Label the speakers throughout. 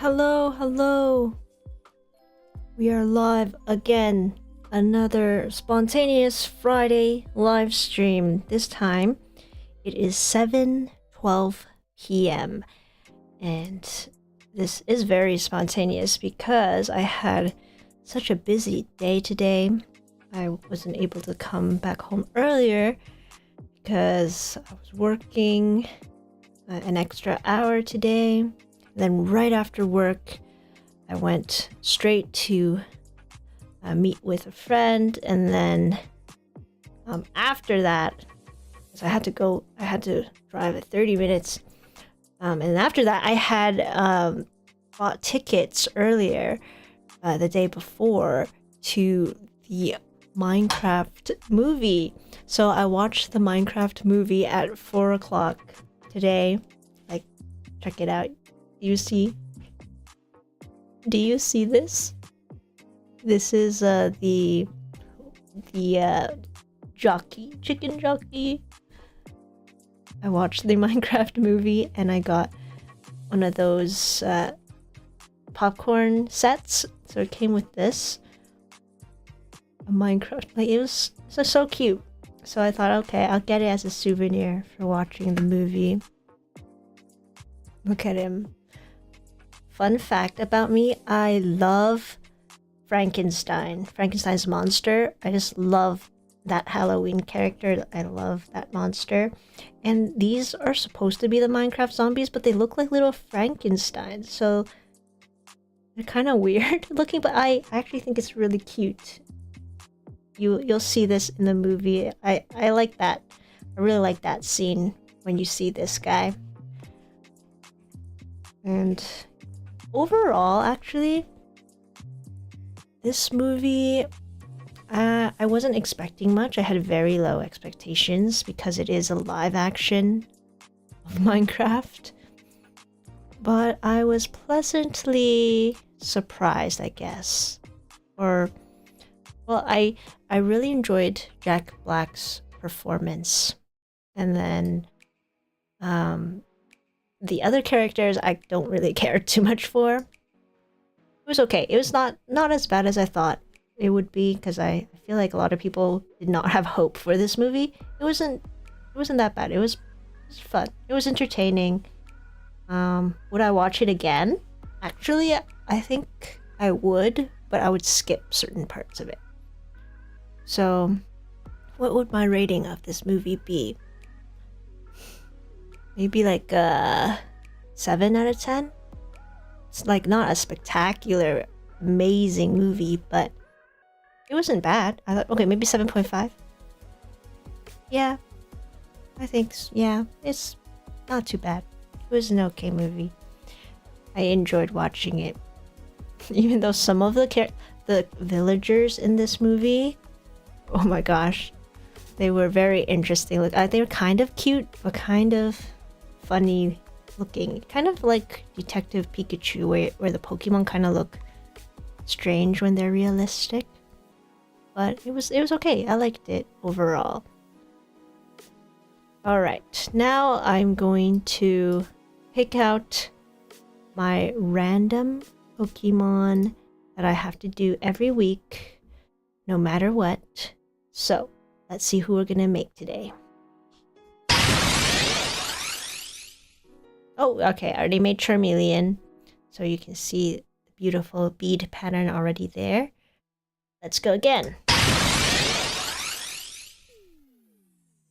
Speaker 1: Hello, hello. We are live again. Another spontaneous Friday live stream. This time it is 7:12 p.m. and this is very spontaneous because I had such a busy day today. I wasn't able to come back home earlier because I was working an extra hour today. Then right after work, I went straight to meet with a friend, and then after that, so I had to drive 30 minutes, and after that, I had bought tickets earlier the day before to the Minecraft movie. So I watched the Minecraft movie at 4 o'clock today. Like, check it out. Do you see this? This is the chicken jockey. I watched the Minecraft movie and I got one of those popcorn sets. So it came with this. A Minecraft, like it was so cute. So I thought, okay, I'll get it as a souvenir for watching the movie. Look at him. Fun fact about me, I love Frankenstein's monster. I just love that Halloween character. I love that monster. And these are supposed to be the Minecraft zombies, but they look like little Frankensteins. So they're kind of weird looking, but I actually think it's really cute. You'll see this in the movie. I like that. I really like that scene when you see this guy. And overall, actually, this movie, I wasn't expecting much. I had very low expectations because it is a live action of Minecraft. But I was pleasantly surprised, I guess. Well, I really enjoyed Jack Black's performance. And then, the other characters I don't really care too much for. It was okay. It was not as bad as I thought it would be, because I feel like a lot of people did not have hope for this movie. It wasn't that bad. It was fun. It was entertaining. Would I watch it again? Actually, I think I would, but I would skip certain parts of it. So, what would my rating of this movie be? Maybe like a 7 out of 10? It's like not a spectacular, amazing movie, but it wasn't bad. I thought, okay, maybe 7.5. Yeah, I think, yeah, it's not too bad. It was an okay movie. I enjoyed watching it. Even though some of the villagers in this movie, oh my gosh, they were very interesting. Like, they were kind of cute, but kind of funny looking, kind of like Detective Pikachu, where the Pokemon kind of look strange when they're realistic. But it was okay. I liked it overall. All right, now I'm going to pick out my random Pokemon that I have to do every week, no matter what. So let's see who we're gonna make today. Oh, okay, I already made Charmeleon, so you can see the beautiful bead pattern already there. Let's go again.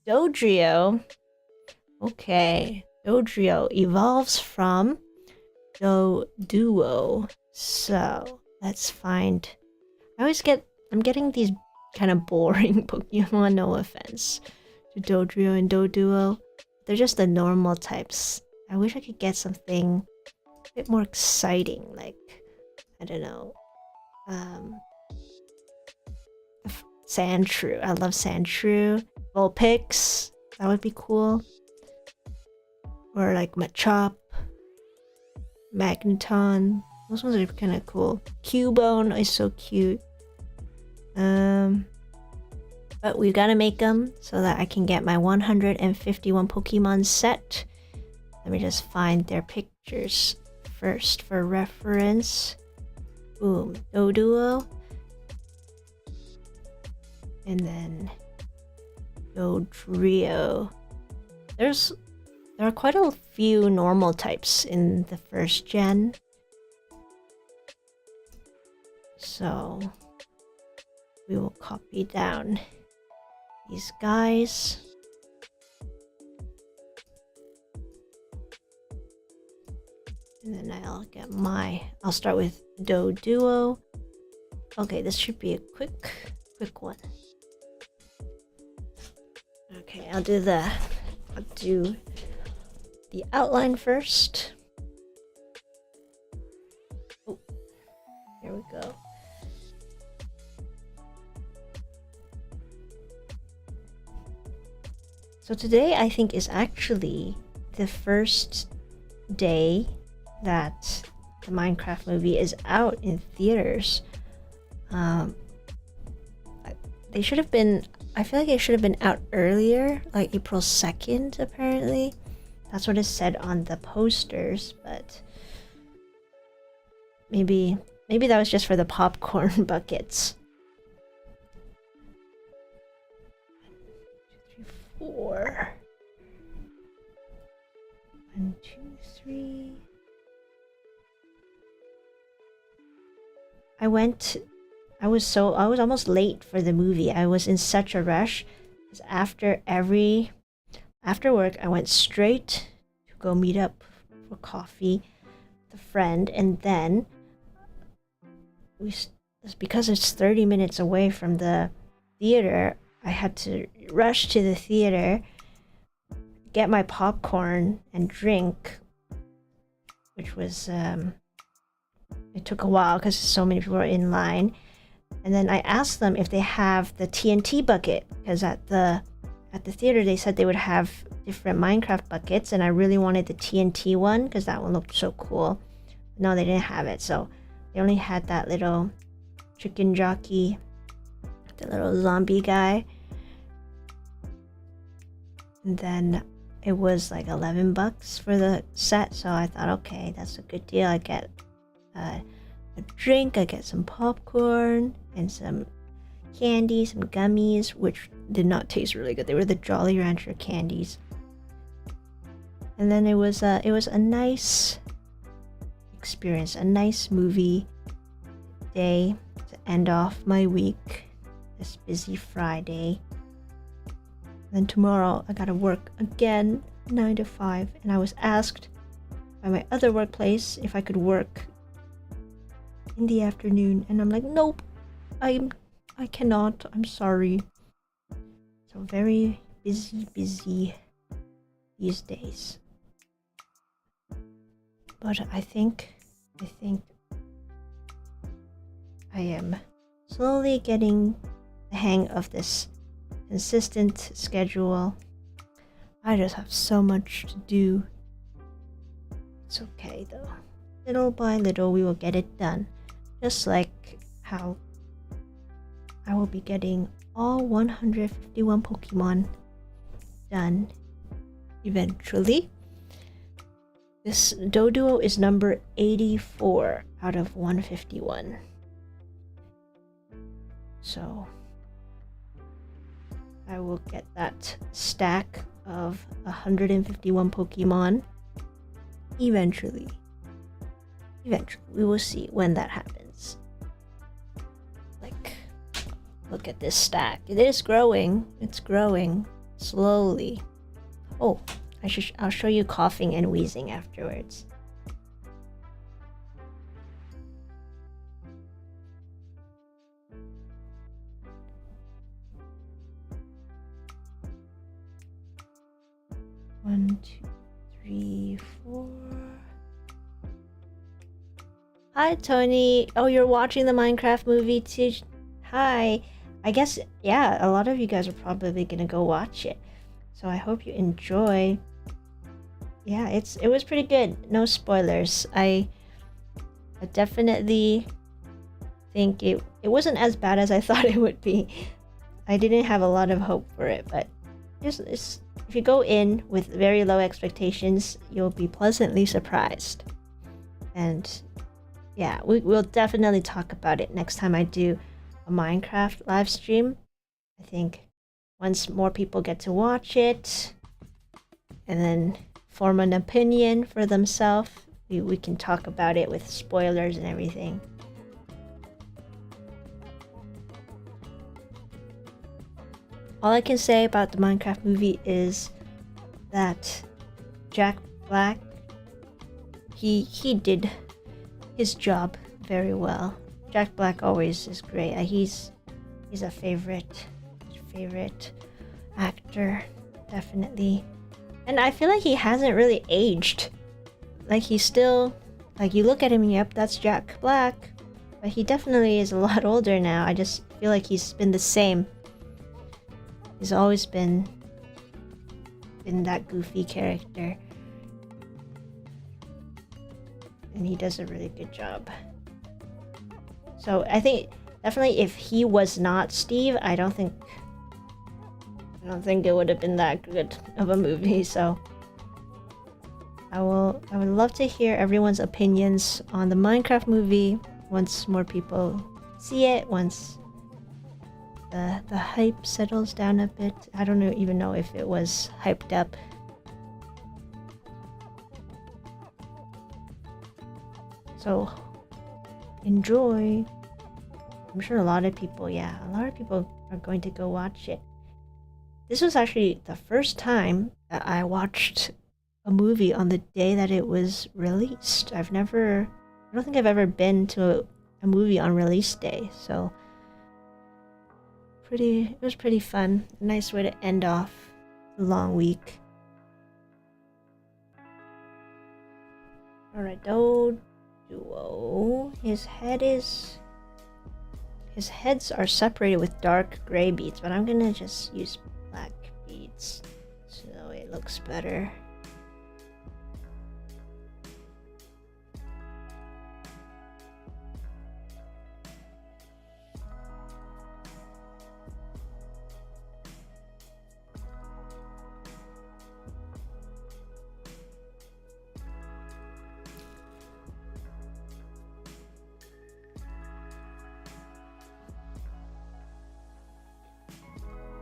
Speaker 1: Dodrio. Okay, Dodrio evolves from Doduo. So, let's find... I'm getting these kind of boring Pokemon, no offense to Dodrio and Doduo. They're just the normal types. I wish I could get something a bit more exciting, like, I don't know, Sandshrew. I love Sandshrew. Vulpix, that would be cool. Or like Machop, Magneton. Those ones are kind of cool. Cubone is so cute. But we've got to make them so that I can get my 151 Pokemon set. Let me just find their pictures first for reference. Boom, Doduo. And then Dodrio. There are quite a few normal types in the first gen. So we will copy down these guys. And then I'll start with Doduo. Okay, this should be a quick one. Okay, I'll do the outline first. Oh, here we go. So today I think is actually the first day that the Minecraft movie is out in theaters. They should have been, I feel like it should have been out earlier, like April 2nd apparently. That's what is said on the posters, but maybe that was just for the popcorn buckets. 1, 2, 3, 4. 1, 2, 3. I was almost late for the movie. I was in such a rush because after work I went straight to go meet up for coffee with a friend, and then because it's 30 minutes away from the theater, I had to rush to the theater, get my popcorn and drink, which was it took a while because so many people were in line. And then I asked them if they have the TNT bucket, because at the theater they said they would have different Minecraft buckets, and I really wanted the TNT one because that one looked so cool. No, they didn't have it, so they only had that little chicken jockey, the little zombie guy. And then it was like $11 for the set, so I thought, okay, that's a good deal. I get a drink, I get some popcorn and some candy, some gummies, which did not taste really good. They were the Jolly Rancher candies. And then it was a nice experience, a nice movie day to end off my week, this busy Friday. Then tomorrow I gotta work again, 9 to 5, and I was asked by my other workplace if I could work in the afternoon, and I'm like, nope, I cannot, I'm sorry. So very busy these days. But I think I am slowly getting the hang of this consistent schedule. I just have so much to do. It's okay though. Little by little we will get it done. Just like how I will be getting all 151 Pokemon done eventually. This Doduo is number 84 out of 151. So I will get that stack of 151 Pokemon eventually. We will see when that happens. Like, look at this stack. It is growing. It's growing slowly. Oh, I'll show you coughing and wheezing afterwards. One, 2, 3, 4. Hi, Tony. Oh, you're watching the Minecraft movie too? Hi. I guess, yeah, a lot of you guys are probably gonna go watch it. So I hope you enjoy. Yeah, it was pretty good. No spoilers. I definitely think it wasn't as bad as I thought it would be. I didn't have a lot of hope for it, but if you go in with very low expectations, you'll be pleasantly surprised. And yeah, we'll definitely talk about it next time I do a Minecraft live stream. I think once more people get to watch it and then form an opinion for themselves, we can talk about it with spoilers and everything. All I can say about the Minecraft movie is that Jack Black, he did his job very well. Jack Black always is great. He's a favorite actor, definitely. And I feel like he hasn't really aged. Like he's still, like you look at him, yep, that's Jack Black, but he definitely is a lot older now. I just feel like he's been the same. He's always been that goofy character. And he does a really good job. So I think definitely if he was not Steve, I don't think it would have been that good of a movie. So I would love to hear everyone's opinions on the Minecraft movie once more people see it, once the hype settles down a bit. I don't even know if it was hyped up. So enjoy. I'm sure a lot of people are going to go watch it. This was actually the first time that I watched a movie on the day that it was released. I don't think I've ever been to a movie on release day, so it was pretty fun. A nice way to end off a long week. Alright, Doduo. His heads are separated with dark gray beads, but I'm gonna just use black beads so it looks better.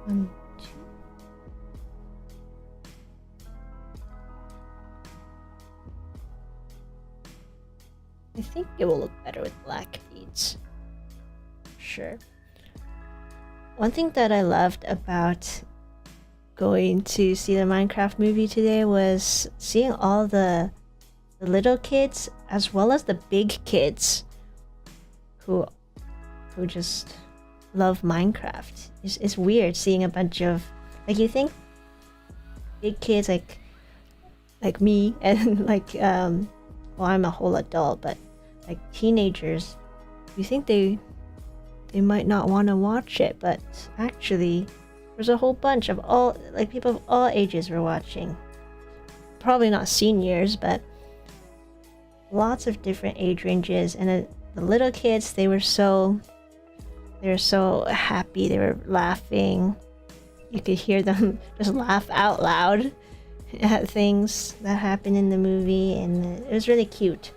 Speaker 1: One, two. I think it will look better with black beads. Sure. One thing that I loved about going to see the Minecraft movie today was seeing all the little kids as well as the big kids who just love Minecraft. It's weird seeing a bunch of, like, you think big kids like me and like well, I'm a whole adult, but like teenagers, you think they might not want to watch it, but actually there's a whole bunch of people of all ages were watching. Probably not seniors, but lots of different age ranges. And the little kids, they were so happy. They were laughing. You could hear them just laugh out loud at things that happened in the movie, and it was really cute.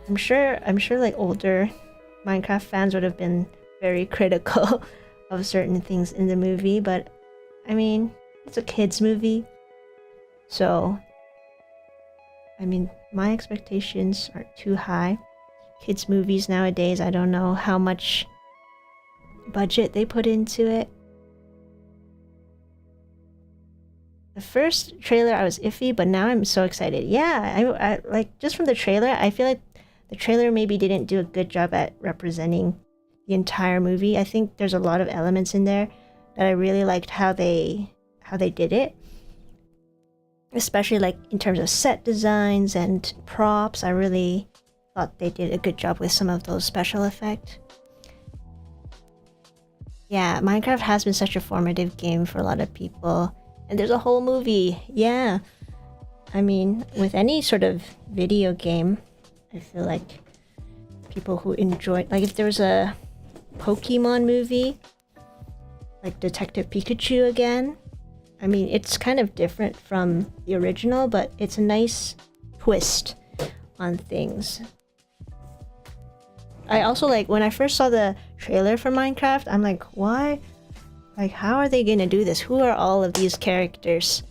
Speaker 1: I'm sure like older Minecraft fans would have been very critical of certain things in the movie, but I mean, it's a kids movie, so I mean, my expectations aren't too high. Kids movies nowadays, I don't know how much budget they put into it. The first trailer I was iffy, but now I'm so excited. Yeah, I like, just from the trailer, I feel like the trailer maybe didn't do a good job at representing the entire movie. I think there's a lot of elements in there that I really liked how they did it. Especially like in terms of set designs and props. I really thought they did a good job with some of those special effects. Yeah, Minecraft has been such a formative game for a lot of people. And there's a whole movie. Yeah. I mean, with any sort of video game, I feel like people who enjoy... Like if there was a Pokémon movie, like Detective Pikachu again, I mean, it's kind of different from the original, but it's a nice twist on things. I also like when I first saw the trailer for Minecraft, I'm like, why? Like, how are they gonna do this? Who are all of these characters?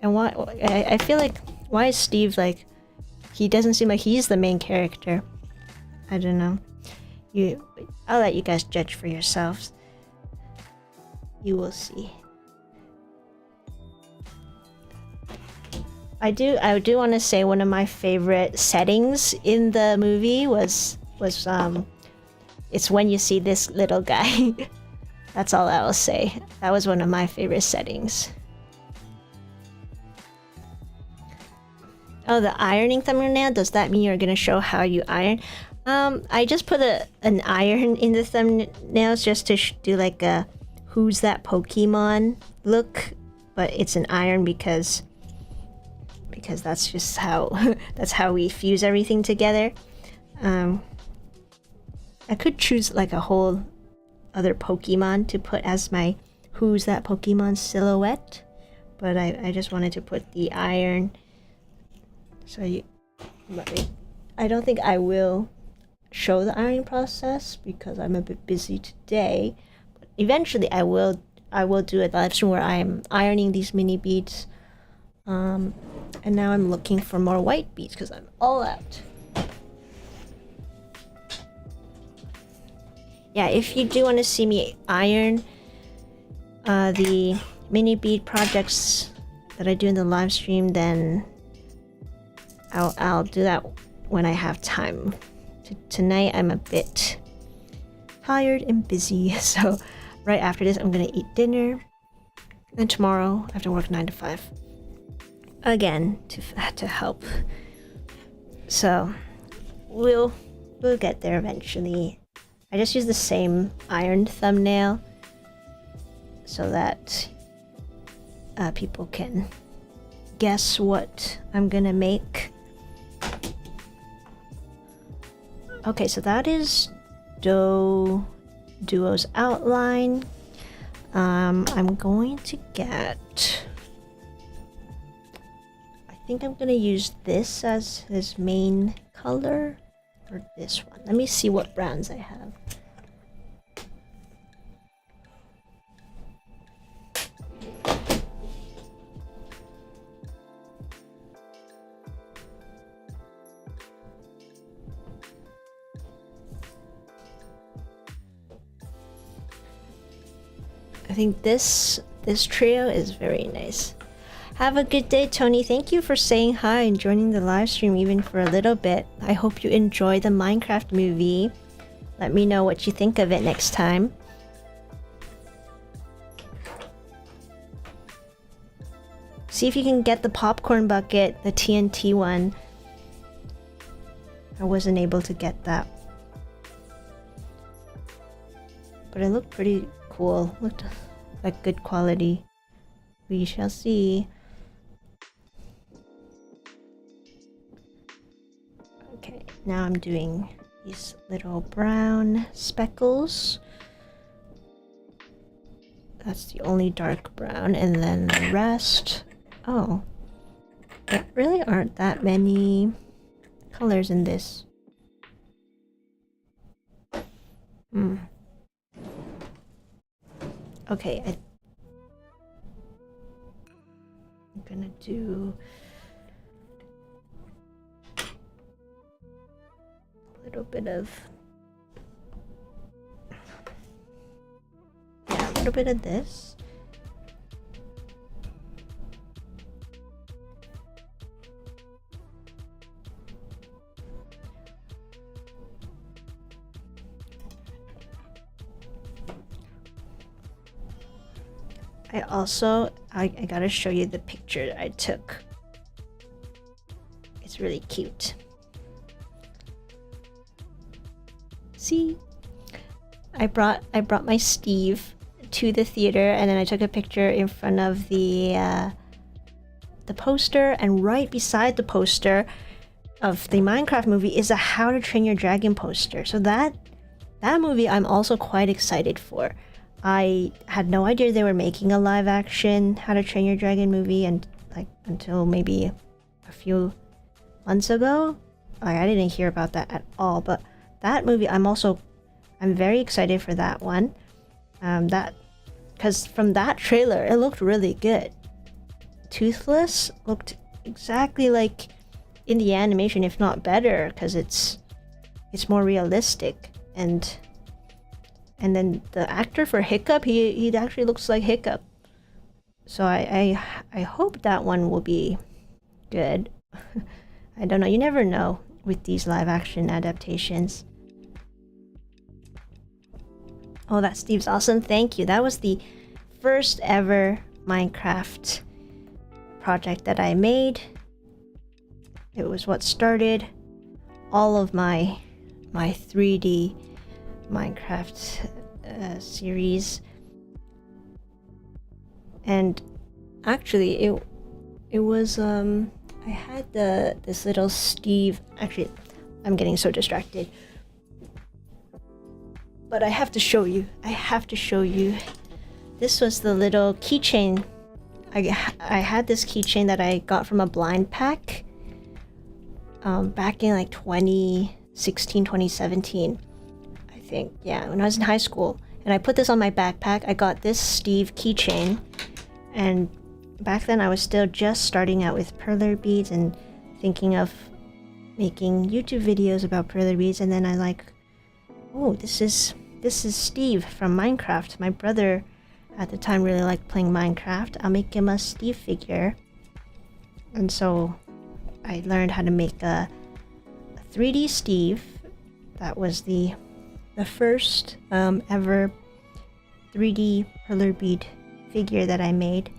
Speaker 1: And why? I feel like, why is Steve like, he doesn't seem like he's the main character. I don't know. I'll let you guys judge for yourselves. You will see. I do want to say one of my favorite settings in the movie was it's when you see this little guy. That's all I will say. That was one of my favorite settings. Oh, the ironing thumbnail, does that mean you're gonna show how you iron? I just put an iron in the thumbnails just to do like a who's that Pokemon look, but it's an iron because that's just how that's how we fuse everything together. I could choose like a whole other Pokemon to put as my who's that Pokemon silhouette, but I just wanted to put the iron. So I don't think I will show the ironing process because I'm a bit busy today, but eventually I will do a live stream where I'm ironing these mini beads. And now I'm looking for more white beads because I'm all out. Yeah, if you do want to see me iron the mini bead projects that I do in the live stream, then I'll do that when I have time. Tonight I'm a bit tired and busy, so right after this I'm gonna eat dinner, and tomorrow I have to work 9 to 5 again to help. So we'll get there eventually. I just use the same ironed thumbnail so that people can guess what I'm gonna make. Okay, so that is Duo's outline. I'm going to get... I think I'm gonna use this as his main color, or this one. Let me see what browns I have. I think this trio is very nice. Have a good day, Tony. Thank you for saying hi and joining the live stream even for a little bit. I hope you enjoy the Minecraft movie. Let me know what you think of it next time. See if you can get the popcorn bucket, the TNT one. I wasn't able to get that. But it looked pretty cool. Looked like good quality. We shall see. Okay, now I'm doing these little brown speckles. That's the only dark brown, and then the rest. Oh, there really aren't that many colors in this. Okay, I'm gonna do a little bit of this. I gotta show you the picture I took. It's really cute. See? I brought my Steve to the theater, and then I took a picture in front of the poster, and right beside the poster of the Minecraft movie is a How to Train Your Dragon poster. So that movie I'm also quite excited for. I had no idea they were making a live action How to Train Your Dragon movie, and until maybe a few months ago. Like, I didn't hear about that at all, but that movie, I'm very excited for that one. Because from that trailer, it looked really good. Toothless looked exactly like in the animation, if not better, because it's more realistic. And then the actor for Hiccup, he actually looks like Hiccup. So I hope that one will be good. I don't know. You never know with these live action adaptations. Oh, that Steve's awesome. Thank you. That was the first ever Minecraft project that I made. It was what started all of my 3D Minecraft series. And actually it was I had this little Steve. Actually, I'm getting so distracted. But I have to show you. This was the little keychain. I had this keychain that I got from a blind pack back in like 2016, 2017, I think. Yeah, when I was in high school. And I put this on my backpack. I got this Steve keychain. And back then I was still just starting out with Perler beads and thinking of making YouTube videos about Perler beads. And then I like, oh, this is Steve from Minecraft. My brother at the time really liked playing Minecraft. I'll make him a Steve figure. And so I learned how to make a 3D Steve. That was the first ever 3D Perler bead figure that I made.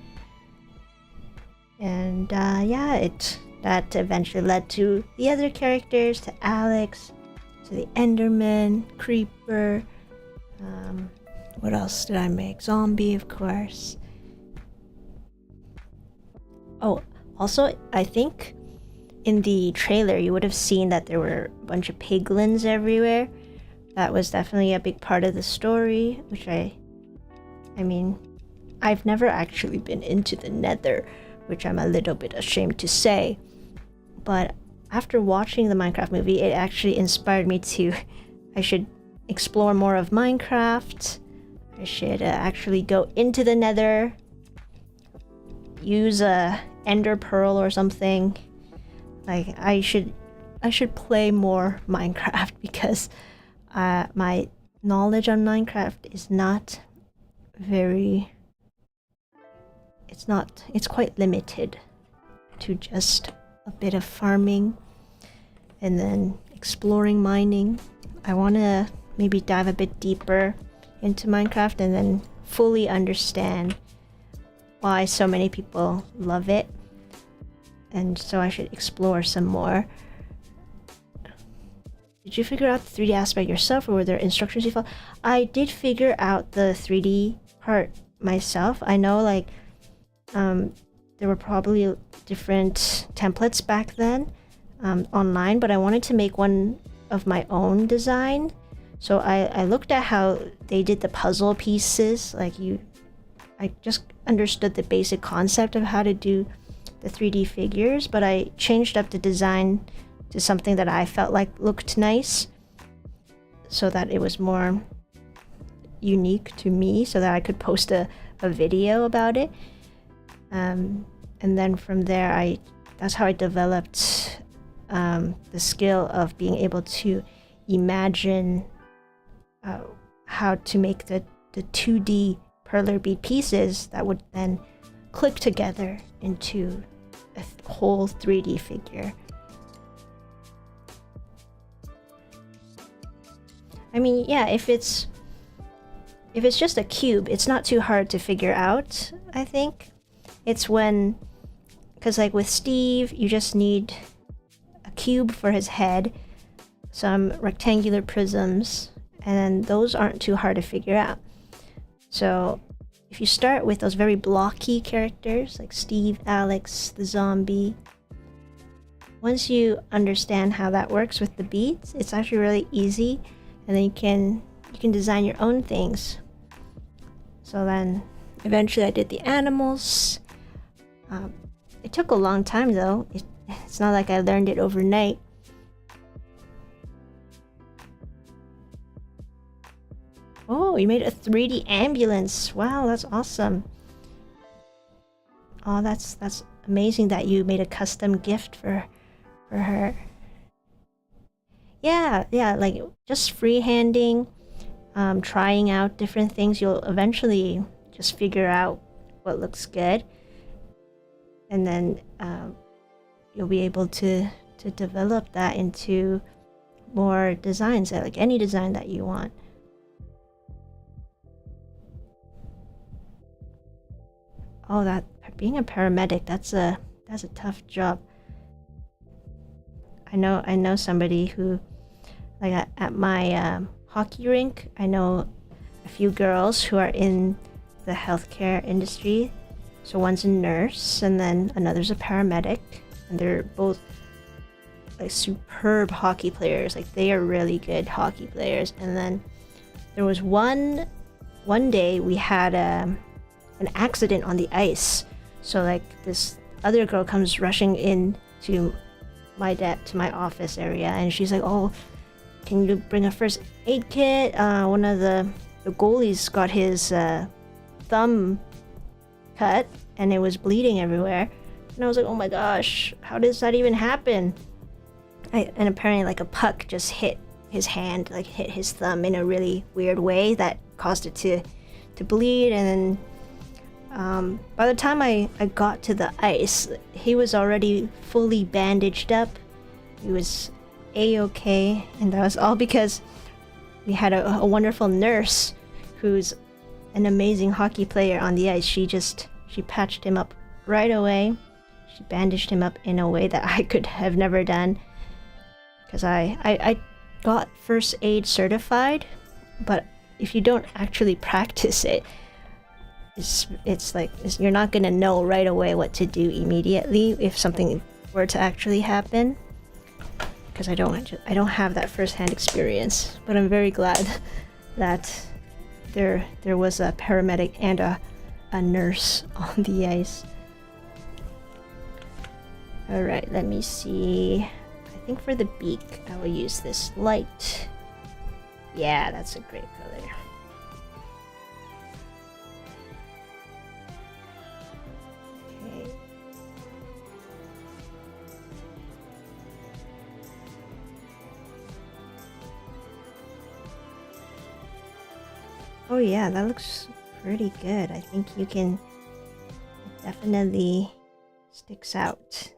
Speaker 1: And yeah, that eventually led to the other characters, to Alex, to the Enderman, Creeper. What else did I make? Zombie, of course. Oh, also, I think in the trailer you would have seen that there were a bunch of piglins everywhere. That was definitely a big part of the story, which I mean, I've never actually been into the Nether, which I'm a little bit ashamed to say. But after watching the Minecraft movie, it actually inspired me to, I should explore more of Minecraft. I should actually go into the Nether, use a Ender Pearl or something. Like, I should play more Minecraft because my knowledge on Minecraft is not very... It's quite limited to just a bit of farming and then exploring mining. I want to maybe dive a bit deeper into Minecraft and then fully understand why so many people love it. And so I should explore some more. Did you figure out the 3D aspect yourself, or were there instructions you followed? I did figure out the 3D part myself. I know, like, there were probably different templates back then online, but I wanted to make one of my own design. So I looked at how they did the puzzle pieces. Like, I just understood the basic concept of how to do the 3D figures, but I changed up the design to something that I felt like looked nice, so that it was more unique to me, so that I could post a video about it. And then from there, that's how I developed the skill of being able to imagine how to make the 2D Perler bead pieces that would then click together into a whole 3D figure. I mean, yeah, if it's just a cube, it's not too hard to figure out, I think. It's when, because like with Steve, you just need a cube for his head, some rectangular prisms, and then those aren't too hard to figure out. So if you start with those very blocky characters like Steve, Alex, the zombie, once you understand how that works with the beads, it's actually really easy, and then you can design your own things. So then eventually I did the animals. It took a long time though. It's It's not like I learned it overnight. Oh, you made a 3D ambulance. Wow, that's awesome. Oh, that's amazing that you made a custom gift for her. Yeah, like just freehanding, trying out different things. You'll eventually just figure out what looks good, and then you'll be able to develop that into more designs, like any design that you want. Oh, that being a paramedic, that's a tough job. I know somebody who, like at my hockey rink, I know a few girls who are in the healthcare industry. So one's a nurse and then another's a paramedic, and they're both like superb hockey players. Like they are really good hockey players. And then there was one day we had an accident on the ice. So like this other girl comes rushing in to my office area, and she's like, "Oh, can you bring a first aid kit? One of the goalies got his thumb cut and it was bleeding everywhere." And I was like, "Oh my gosh, how does that even happen?" And apparently like a puck just hit his hand, like hit his thumb in a really weird way that caused it to bleed. And then by the time I got to the ice, he was already fully bandaged up. He was a-okay, and that was all because we had a wonderful nurse who's an amazing hockey player on the ice. She patched him up right away. She bandaged him up in a way that I could have never done, because I got first aid certified, but if you don't actually practice it, you're not gonna know right away what to do immediately if something were to actually happen, because I don't have that first-hand experience. But I'm very glad that there was a paramedic and a nurse on the ice. All right, let me see. I think for the beak I will use this light. Yeah, that's a great color. Oh yeah, that looks pretty good. I think you can definitely sticks out.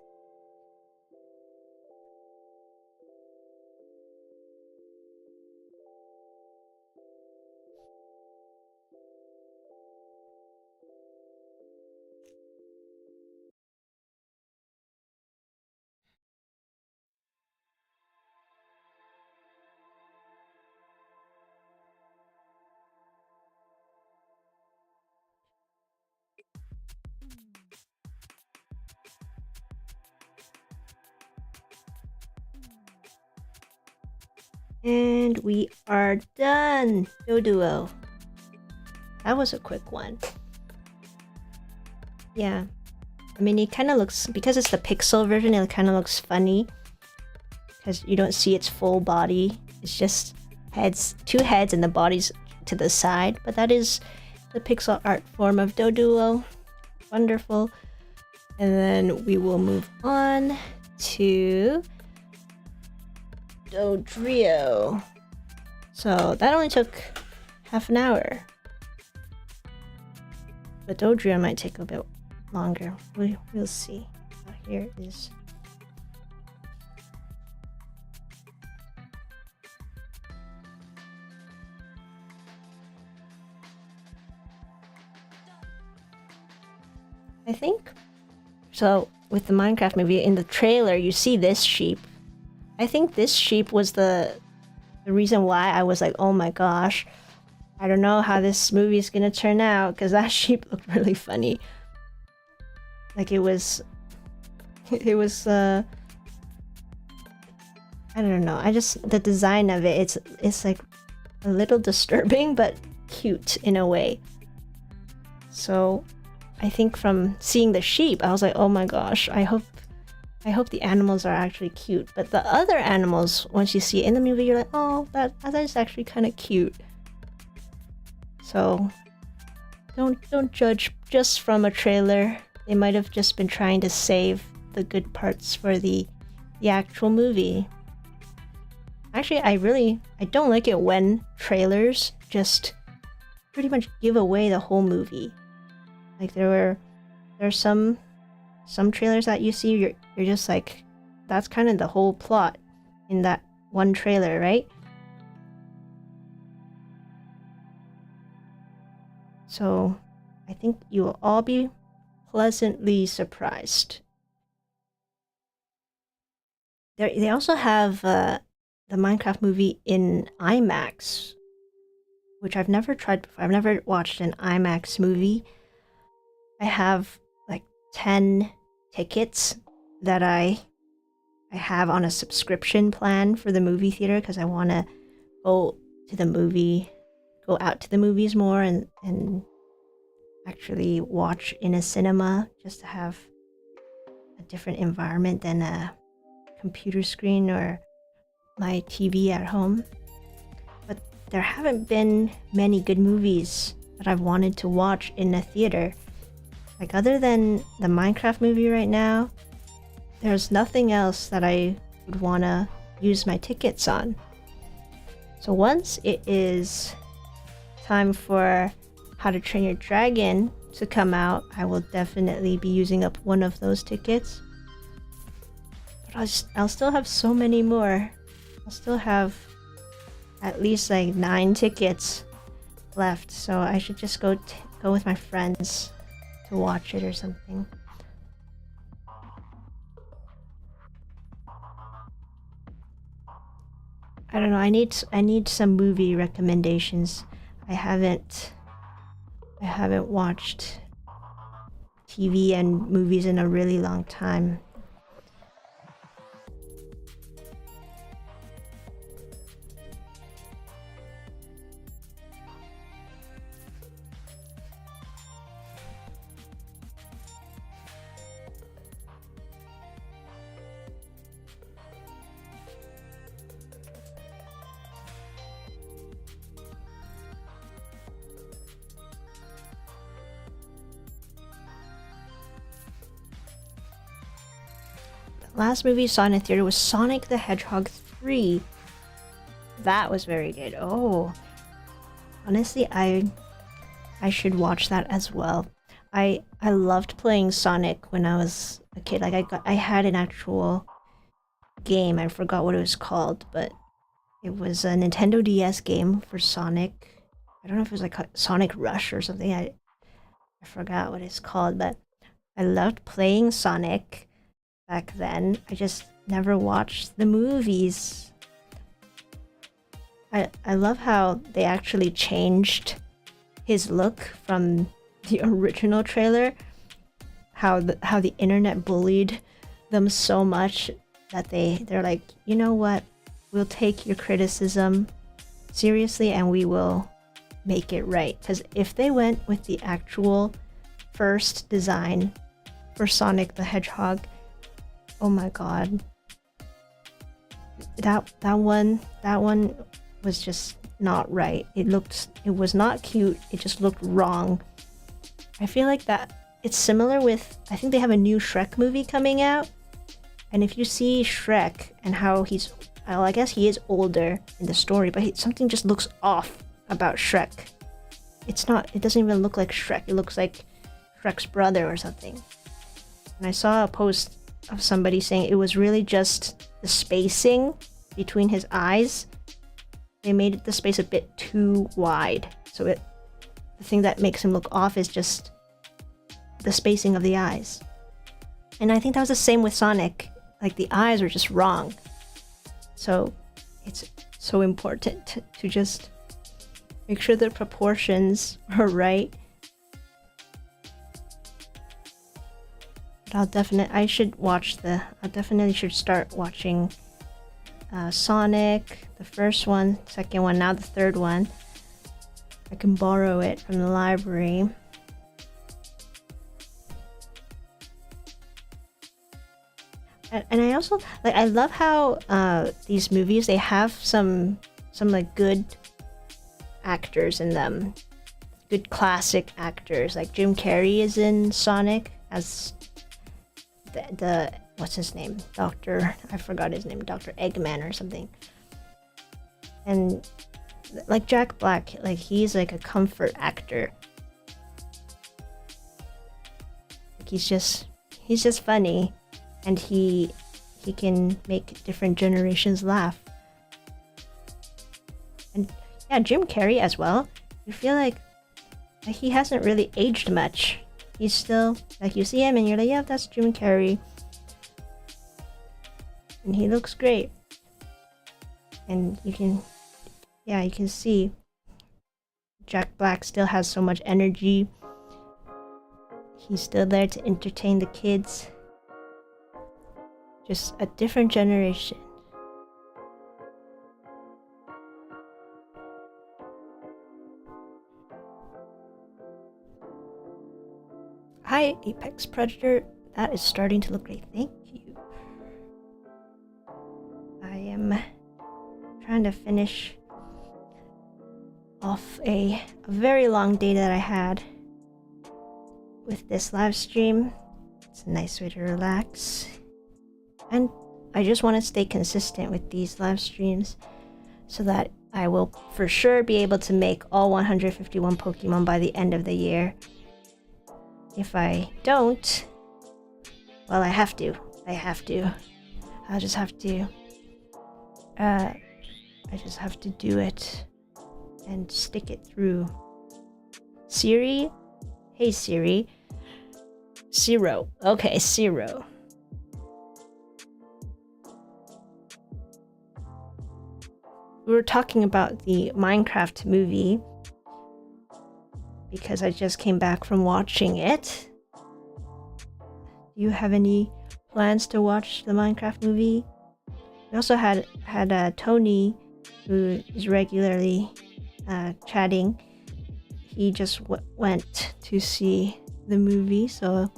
Speaker 1: And we are done! Doduo. That was a quick one. Yeah. I mean, it kind of looks, because it's the pixel version, it kind of looks funny. Because you don't see its full body. It's just two heads and the body's to the side. But that is the pixel art form of Doduo. Wonderful. And then we will move on to Dodrio. So that only took half an hour. But Dodrio might take a bit longer. We'll see. Here it is. I think so. With the Minecraft movie, in the trailer you see this sheep. I think this sheep was the reason why I was like, oh my gosh, I don't know how this movie is gonna turn out, because that sheep looked really funny. Like it was I don't know, the design of it, it's like a little disturbing but cute in a way. So I think from seeing the sheep, I was like, oh my gosh, I hope I hope the animals are actually cute. But the other animals, once you see it in the movie, you're like, oh, that is actually kind of cute. So don't judge just from a trailer. They might have just been trying to save the good parts for the actual movie. Actually, I don't like it when trailers just pretty much give away the whole movie. Like there's some trailers that you see, you're just like, that's kind of the whole plot in that one trailer, right? So I think you will all be pleasantly surprised. They also have the Minecraft movie in IMAX, which I've never tried before. I've never watched an IMAX movie. I have like 10 tickets that I have on a subscription plan for the movie theater because I want to go out to the movies more and actually watch in a cinema, just to have a different environment than a computer screen or my TV at home. But there haven't been many good movies that I've wanted to watch in a theater. Like, other than the Minecraft movie right now, there's nothing else that I would want to use my tickets on. So once it is time for How to Train Your Dragon to come out, I will definitely be using up one of those tickets. But I'll still have so many more. I'll still have at least like 9 tickets left, so I should just go with my friends to watch it or something. I don't know, I need some movie recommendations. I haven't watched TV and movies in a really long time. Last movie I saw in a theater was Sonic the Hedgehog 3. That was very good. Oh, honestly, I should watch that as well. I loved playing Sonic when I was a kid. Like, I had an actual game. I forgot what it was called, but it was a Nintendo DS game for Sonic. I don't know if it was like Sonic Rush or something. I forgot what it's called, but I loved playing Sonic back then. I just never watched the movies. I love how they actually changed his look from the original trailer. How the internet bullied them so much that they're like, you know what? We'll take your criticism seriously and we will make it right. Because if they went with the actual first design for Sonic the Hedgehog, oh my god, that one was just not right. It was not cute. It just looked wrong. I feel like that it's similar with, I think they have a new Shrek movie coming out, and if you see Shrek and how well, I guess he is older in the story, but something just looks off about Shrek. It doesn't even look like Shrek. It looks like Shrek's brother or something. And I saw a post of somebody saying it was really just the spacing between his eyes. They made the space a bit too wide. So the thing that makes him look off is just the spacing of the eyes. And I think that was the same with Sonic. Like, the eyes were just wrong. So it's so important to just make sure the proportions are right. But I definitely should start watching Sonic, the first one, second one, now the third one. I can borrow it from the library. And I also like, I love how these movies, they have some like good actors in them, good classic actors. Like Jim Carrey is in Sonic as the what's his name, I forgot his name, Dr. Eggman or something. And like Jack Black, like he's like a comfort actor. Like he's just funny, and he can make different generations laugh. And yeah, Jim Carrey as well. You feel like he hasn't really aged much. He's still like, you see him and you're like, yeah, that's Jim Carrey, and he looks great. And you can see Jack Black still has so much energy. He's still there to entertain the kids. Just a different generation. Hi, Apex Predator. That is starting to look great. Thank you. I am trying to finish off a very long day that I had with this live stream. It's a nice way to relax. And I just want to stay consistent with these live streams so that I will for sure be able to make all 151 Pokemon by the end of the year. If I don't, well, I have to. I'll just have to. I just have to do it and stick it through. Siri? Hey Siri. Zero. Okay, zero. We were talking about the Minecraft movie because I just came back from watching it. Do you have any plans to watch the Minecraft movie? We also had Tony, who is regularly chatting. He just went to see the movie, so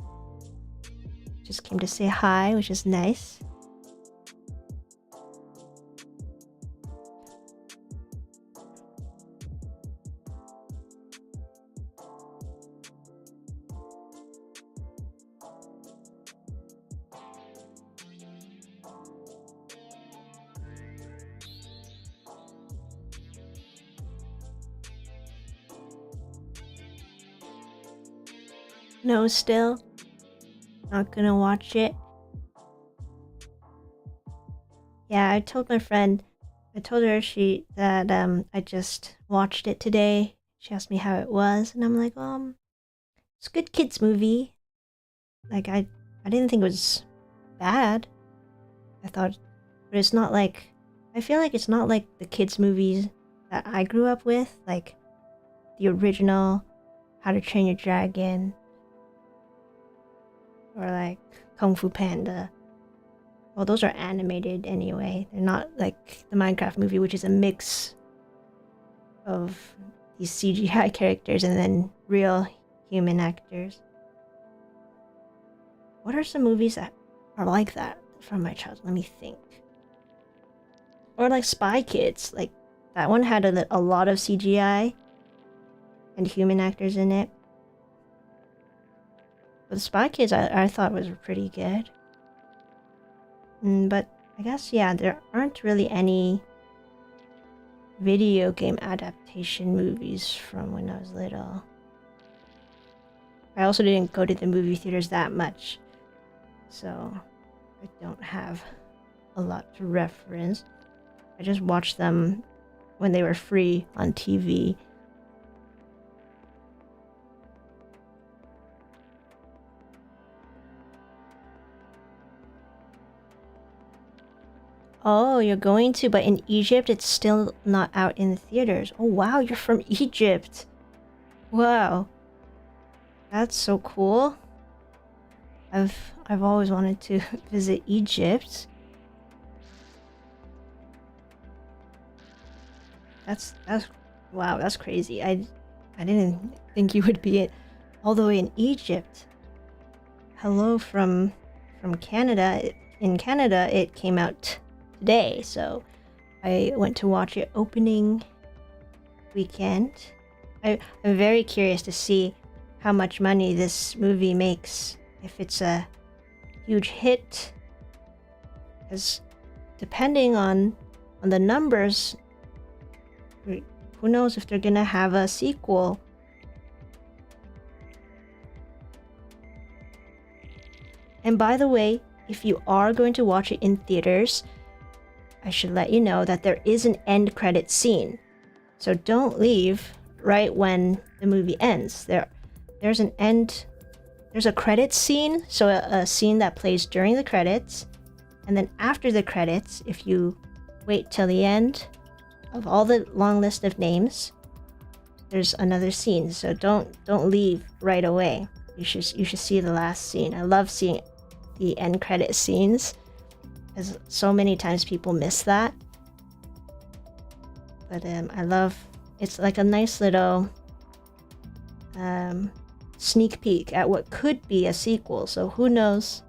Speaker 1: just came to say hi, which is nice. No, still not gonna watch it. Yeah, I told my friend, I told her that I just watched it today. She asked me how it was, and I'm like, it's a good kids movie. Like I didn't think it was bad. I thought, but it's not like, I feel like it's not like the kids movies that I grew up with, like the original How to Train Your Dragon, or like Kung Fu Panda. Well, those are animated anyway. They're not like the Minecraft movie, which is a mix of these CGI characters and then real human actors. What are some movies that are like that from my childhood? Let me think. Or like Spy Kids. Like that one had a lot of CGI and human actors in it. But Spy Kids I thought was pretty good. But I guess, yeah, there aren't really any video game adaptation movies from when I was little. I also didn't go to the movie theaters that much, so I don't have a lot to reference. I just watched them when they were free on TV. Oh, you're going to, but in Egypt it's still not out in the theaters. Oh wow, you're from Egypt. Wow. That's so cool. I've always wanted to visit Egypt. That's wow, that's crazy. I didn't think you would be all the way in Egypt. Hello from Canada. in Canada, it came out today, so I went to watch it opening weekend. I'm very curious to see how much money this movie makes, if it's a huge hit, because depending on the numbers, who knows if they're gonna have a sequel. And by the way, if you are going to watch it in theaters, I should let you know that there is an end credit scene. So don't leave right when the movie ends. There's a credit scene, so a scene that plays during the credits, and then after the credits, if you wait till the end of all the long list of names, there's another scene. So don't leave right away. You should see the last scene. I love seeing the end credit scenes, as so many times people miss that. But I love, it's like a nice little sneak peek at what could be a sequel. So who knows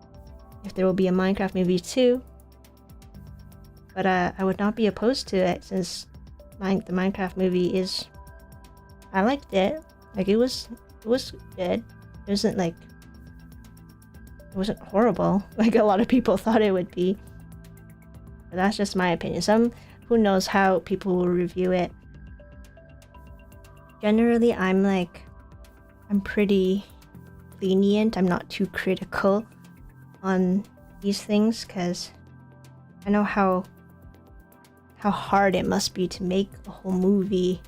Speaker 1: if there will be a Minecraft movie too. But I would not be opposed to it, since the Minecraft movie is, I liked it. Like it was good. It wasn't horrible like a lot of people thought it would be. But that's just my opinion. Who knows how people will review it. Generally, I'm pretty lenient. I'm not too critical on these things, because I know how hard it must be to make a whole movie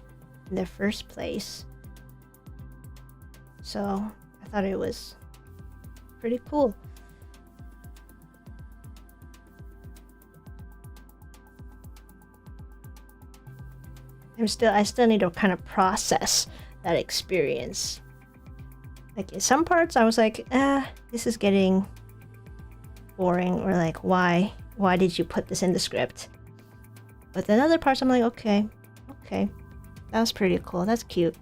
Speaker 1: in the first place. So I thought it was pretty cool. I still need to kind of process that experience. Like in some parts I was like, this is getting boring, or like why did you put this in the script? But then other parts I'm like, okay, that was pretty cool, that's cute.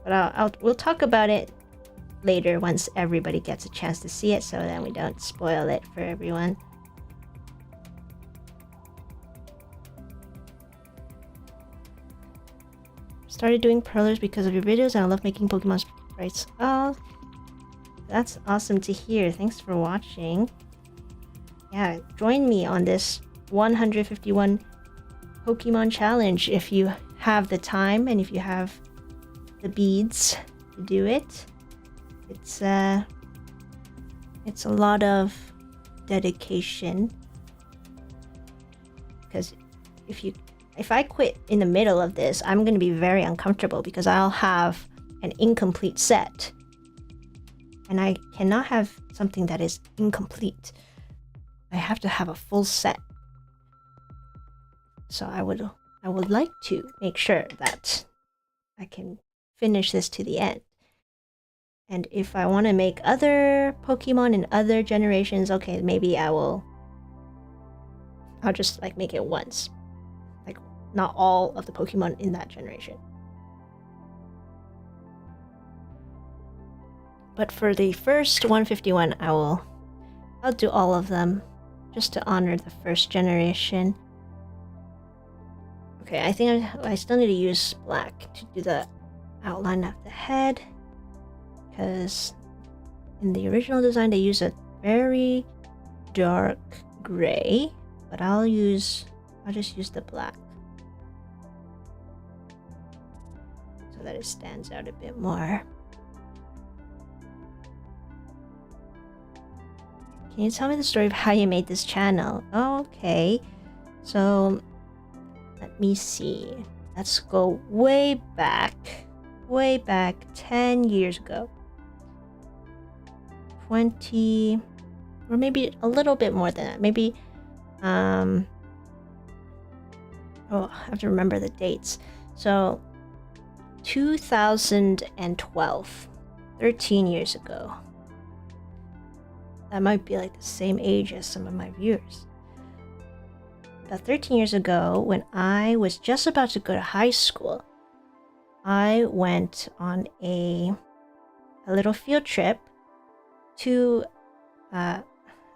Speaker 1: But we'll talk about it later once everybody gets a chance to see it, so then we don't spoil it for everyone. Started doing Perlers because of your videos, and I love making Pokemon sprites. Oh, that's awesome to hear. Thanks for watching. Yeah, join me on this 151 Pokemon challenge if you have the time and if you have the beads to do it. It's a lot of dedication, because if I quit in the middle of this, I'm going to be very uncomfortable, because I'll have an incomplete set, and I cannot have something that is incomplete. I have to have a full set. So I would like to make sure that I can finish this to the end. And if I want to make other Pokemon in other generations, okay, maybe I'll just like make it once. Like not all of the Pokemon in that generation. But for the first 151, I'll do all of them just to honor the first generation. Okay, I think I still need to use black to do the outline of the head, because in the original design they use a very dark gray, but I'll just use the black so that it stands out a bit more. Can you tell me the story of how you made this channel? Oh, okay, so let me see. Let's go way back 10 years ago. 20, or maybe a little bit more than that. Maybe, oh, I have to remember the dates. So, 2012, 13 years ago. That might be like the same age as some of my viewers. About 13 years ago, when I was just about to go to high school, I went on a little field trip to a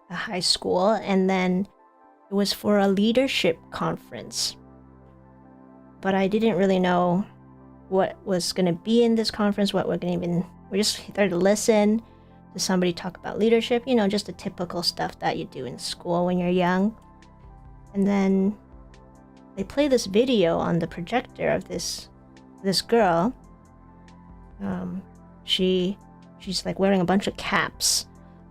Speaker 1: high school, and then it was for a leadership conference. But I didn't really know what was going to be in this conference, what we're going to even... We just there to listen to somebody talk about leadership, you know, just the typical stuff that you do in school when you're young. And then they play this video on the projector of this girl. She's like wearing a bunch of caps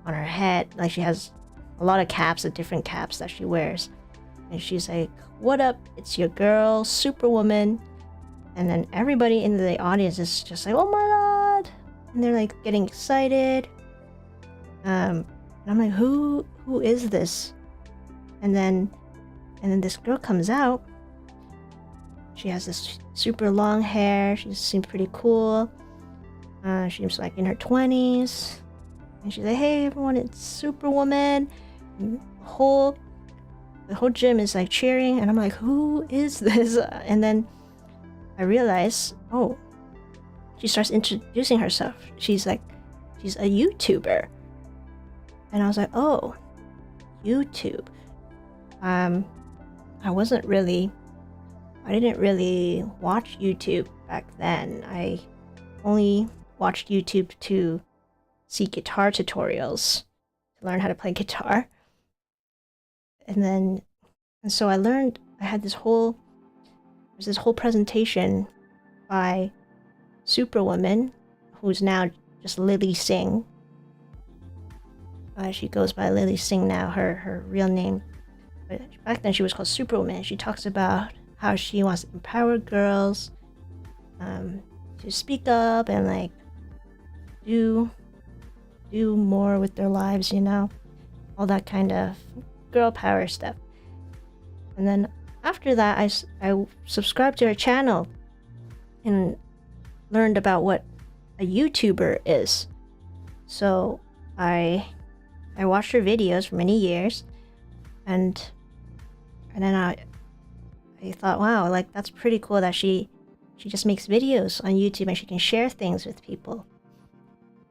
Speaker 1: on her head. Like she has a lot of caps, the different caps that she wears. And she's like, "What up? It's your girl, Superwoman." And then everybody in the audience is just like, "Oh my god!" And they're like getting excited. And I'm like, who is this? And then this girl comes out. She has this super long hair. She seems pretty cool. She's like in her 20s. And she's like, "Hey everyone, it's Superwoman." And the whole gym is like cheering, and I'm like, who is this? And then I realize, oh, she starts introducing herself. She's like, she's a YouTuber. And I was like, oh, YouTube. I didn't really watch YouTube back then. I only watched YouTube to see guitar tutorials, to learn how to play guitar. And so I learned, there's this whole presentation by Superwoman, who's now just Lily Singh. She goes by Lily Singh now, her real name. But back then she was called Superwoman. She talks about how she wants to empower girls to speak up and like do more with their lives, you know, all that kind of girl power stuff. And then after that, I subscribed to her channel and learned about what a YouTuber is. So I watched her videos for many years, and then I thought, wow, like that's pretty cool that she just makes videos on YouTube and she can share things with people,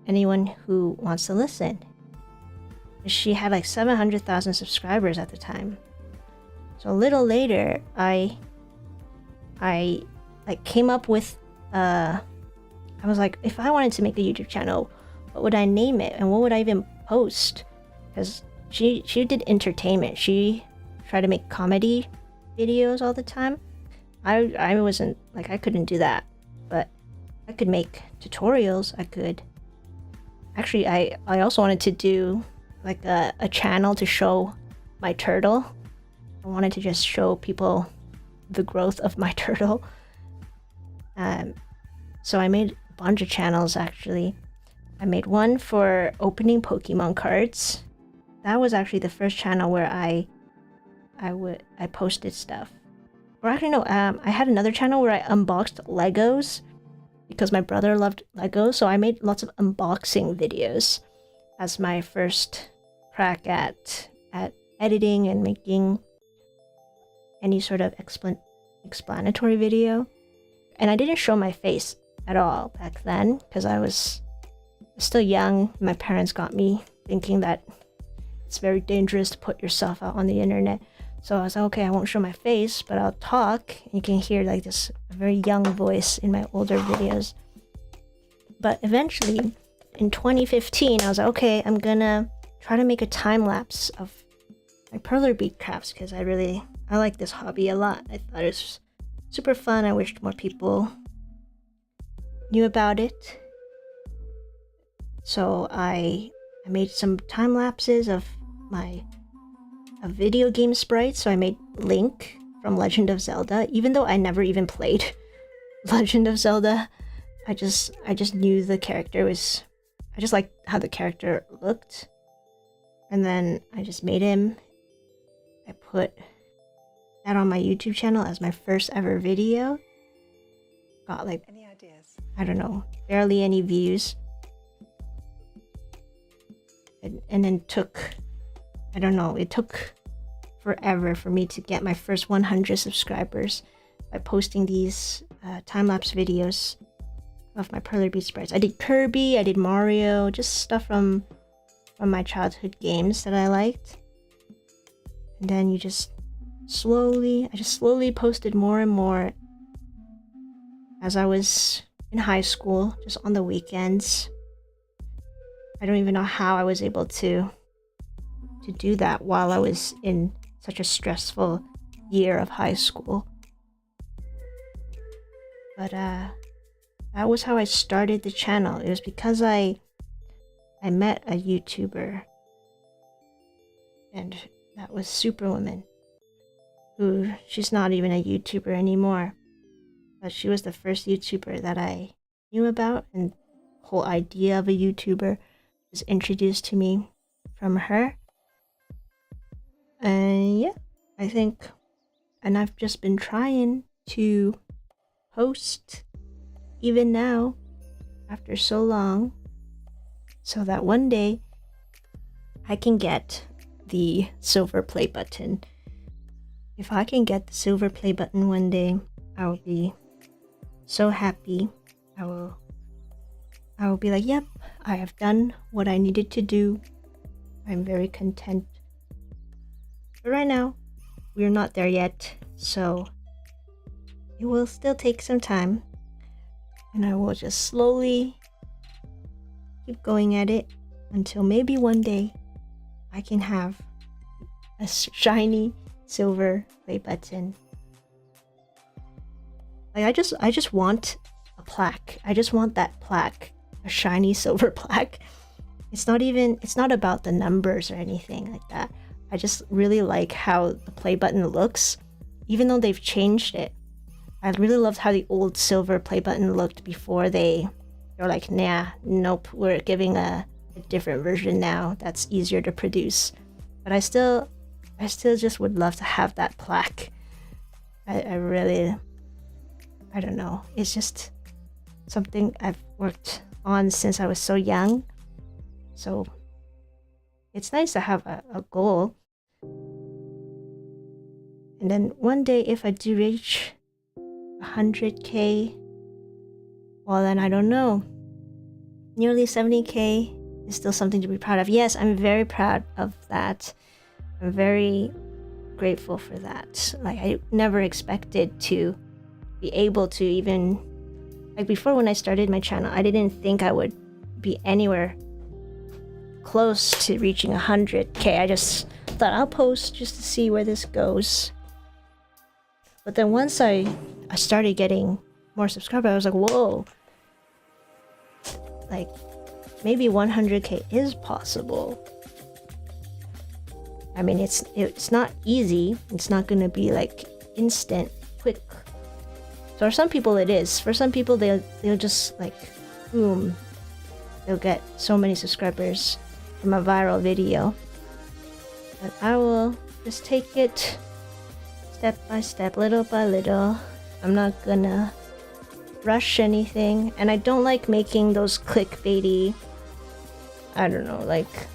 Speaker 1: anyone who wants to listen. She had like 700,000 subscribers at the time. So a little later, I like came up with I was like, if I wanted to make a YouTube channel, what would I name it and what would I even post? Because she did entertainment. She tried to make comedy videos all the time. I wasn't like, I couldn't do that, but I could make tutorials. I also wanted to do like a channel to show my turtle. I wanted to just show people the growth of my turtle. So I made a bunch of channels actually. I made one for opening Pokemon cards. That was actually the first channel where I posted stuff. Or actually no, I had another channel where I unboxed Legos because my brother loved Legos, so I made lots of unboxing videos as my first crack at editing and making any sort of explanatory video. And I didn't show my face at all back then because I was still young. My parents got me thinking that it's very dangerous to put yourself out on the internet. So I was like, okay, I won't show my face, but I'll talk. You can hear like this very young voice in my older videos. But eventually, in 2015, I was like, okay, I'm gonna try to make a time lapse of my Perler bead crafts because I like this hobby a lot. I thought it was super fun. I wished more people knew about it. So I made some time lapses of video game sprites. So I made Link from Legend of Zelda, even though I never even played Legend of Zelda. I just knew the character was, I just liked how the character looked. And then I just made him. I put that on my YouTube channel as my first ever video. Got like,
Speaker 2: any ideas?
Speaker 1: I don't know, barely any views. And then it took forever for me to get my first 100 subscribers by posting these time-lapse videos of my Perler bead sprites. I did Kirby, I did Mario, just stuff from from my childhood games that I liked. And then I just slowly posted more and more as I was in high school, just on the weekends. I don't even know how I was able to do that while I was in such a stressful year of high school. But that was how I started the channel. It was because I met a YouTuber, and that was Superwoman, who she's not even a YouTuber anymore, but she was the first YouTuber that I knew about, and the whole idea of a YouTuber was introduced to me from her. And yeah, I think, and I've just been trying to post even now after so long, so that one day I can get the silver play button. If I can get the silver play button one day, I will be so happy. I will be like, yep, I have done what I needed to do. I'm very content. But right now, we're not there yet, so it will still take some time. And I will just slowly keep going at it until maybe one day I can have a shiny silver play button. Like I just want a plaque. I just want that plaque, a shiny silver plaque. It's not about the numbers or anything like that. I just really like how the play button looks, even though they've changed it. I really loved how the old silver play button looked before they're like, nah, nope, we're giving a different version now that's easier to produce. But I still just would love to have that plaque. I don't know. It's just something I've worked on since I was so young. So it's nice to have a goal. And then one day if I do reach 100k, well then I don't know. Nearly 70k is still something to be proud of. Yes, I'm very proud of that. I'm very grateful for that. Like I never expected to be able to even, like before when I started my channel, I didn't think I would be anywhere close to reaching 100k. I just thought I'll post just to see where this goes. But then once I started getting more subscribers, I was like, whoa, like maybe 100k is possible. I mean, it's not easy. It's not gonna be like instant, quick. So for some people it is. For some people they'll just like, boom, they'll get so many subscribers from a viral video. But I will just take it step by step, little by little. I'm not gonna rush anything, and I don't like making those clickbaity, I don't know, like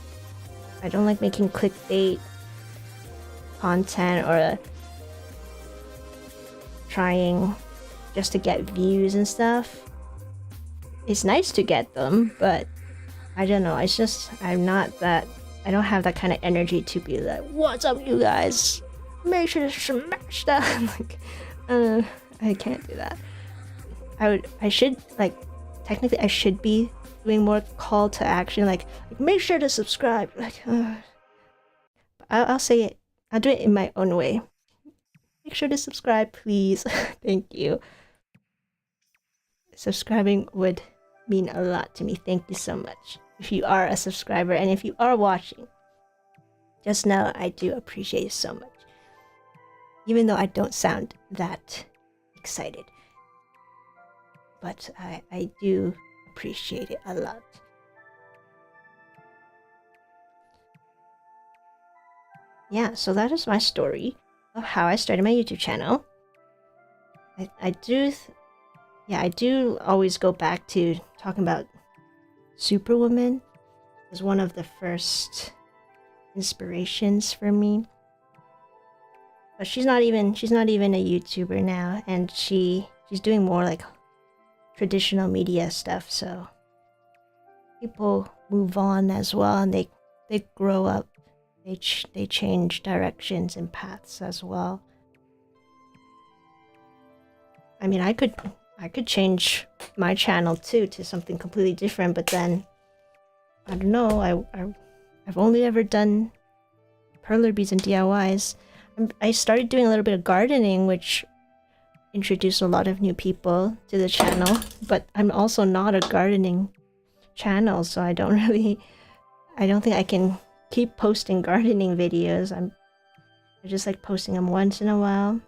Speaker 1: I don't like making clickbait content or trying just to get views and stuff. It's nice to get them, but I don't know, it's just I don't have that kind of energy to be like, what's up you guys, make sure to smash that. Like I can't do that. I should, like, technically I should be doing more call to action, like make sure to subscribe. Like I'll say it, I'll do it in my own way. Make sure to subscribe, please. Thank you. Subscribing would mean a lot to me. Thank you so much. If you are a subscriber and if you are watching, just know I do appreciate you so much. Even though I don't sound that excited. But I do appreciate it a lot. Yeah, so that is my story of how I started my YouTube channel. I do always go back to talking about Superwoman as one of the first inspirations for me. But she's not even a YouTuber now, and she's doing more like traditional media stuff, so people move on as well, and they they grow up, they change directions and paths as well. I mean, I could change my channel too to something completely different, but then I don't know. I've only ever done perler beads and DIYs. I started doing a little bit of gardening, which introduced a lot of new people to the channel, but I'm also not a gardening channel, so I don't think I can keep posting gardening videos. I just like posting them once in a while.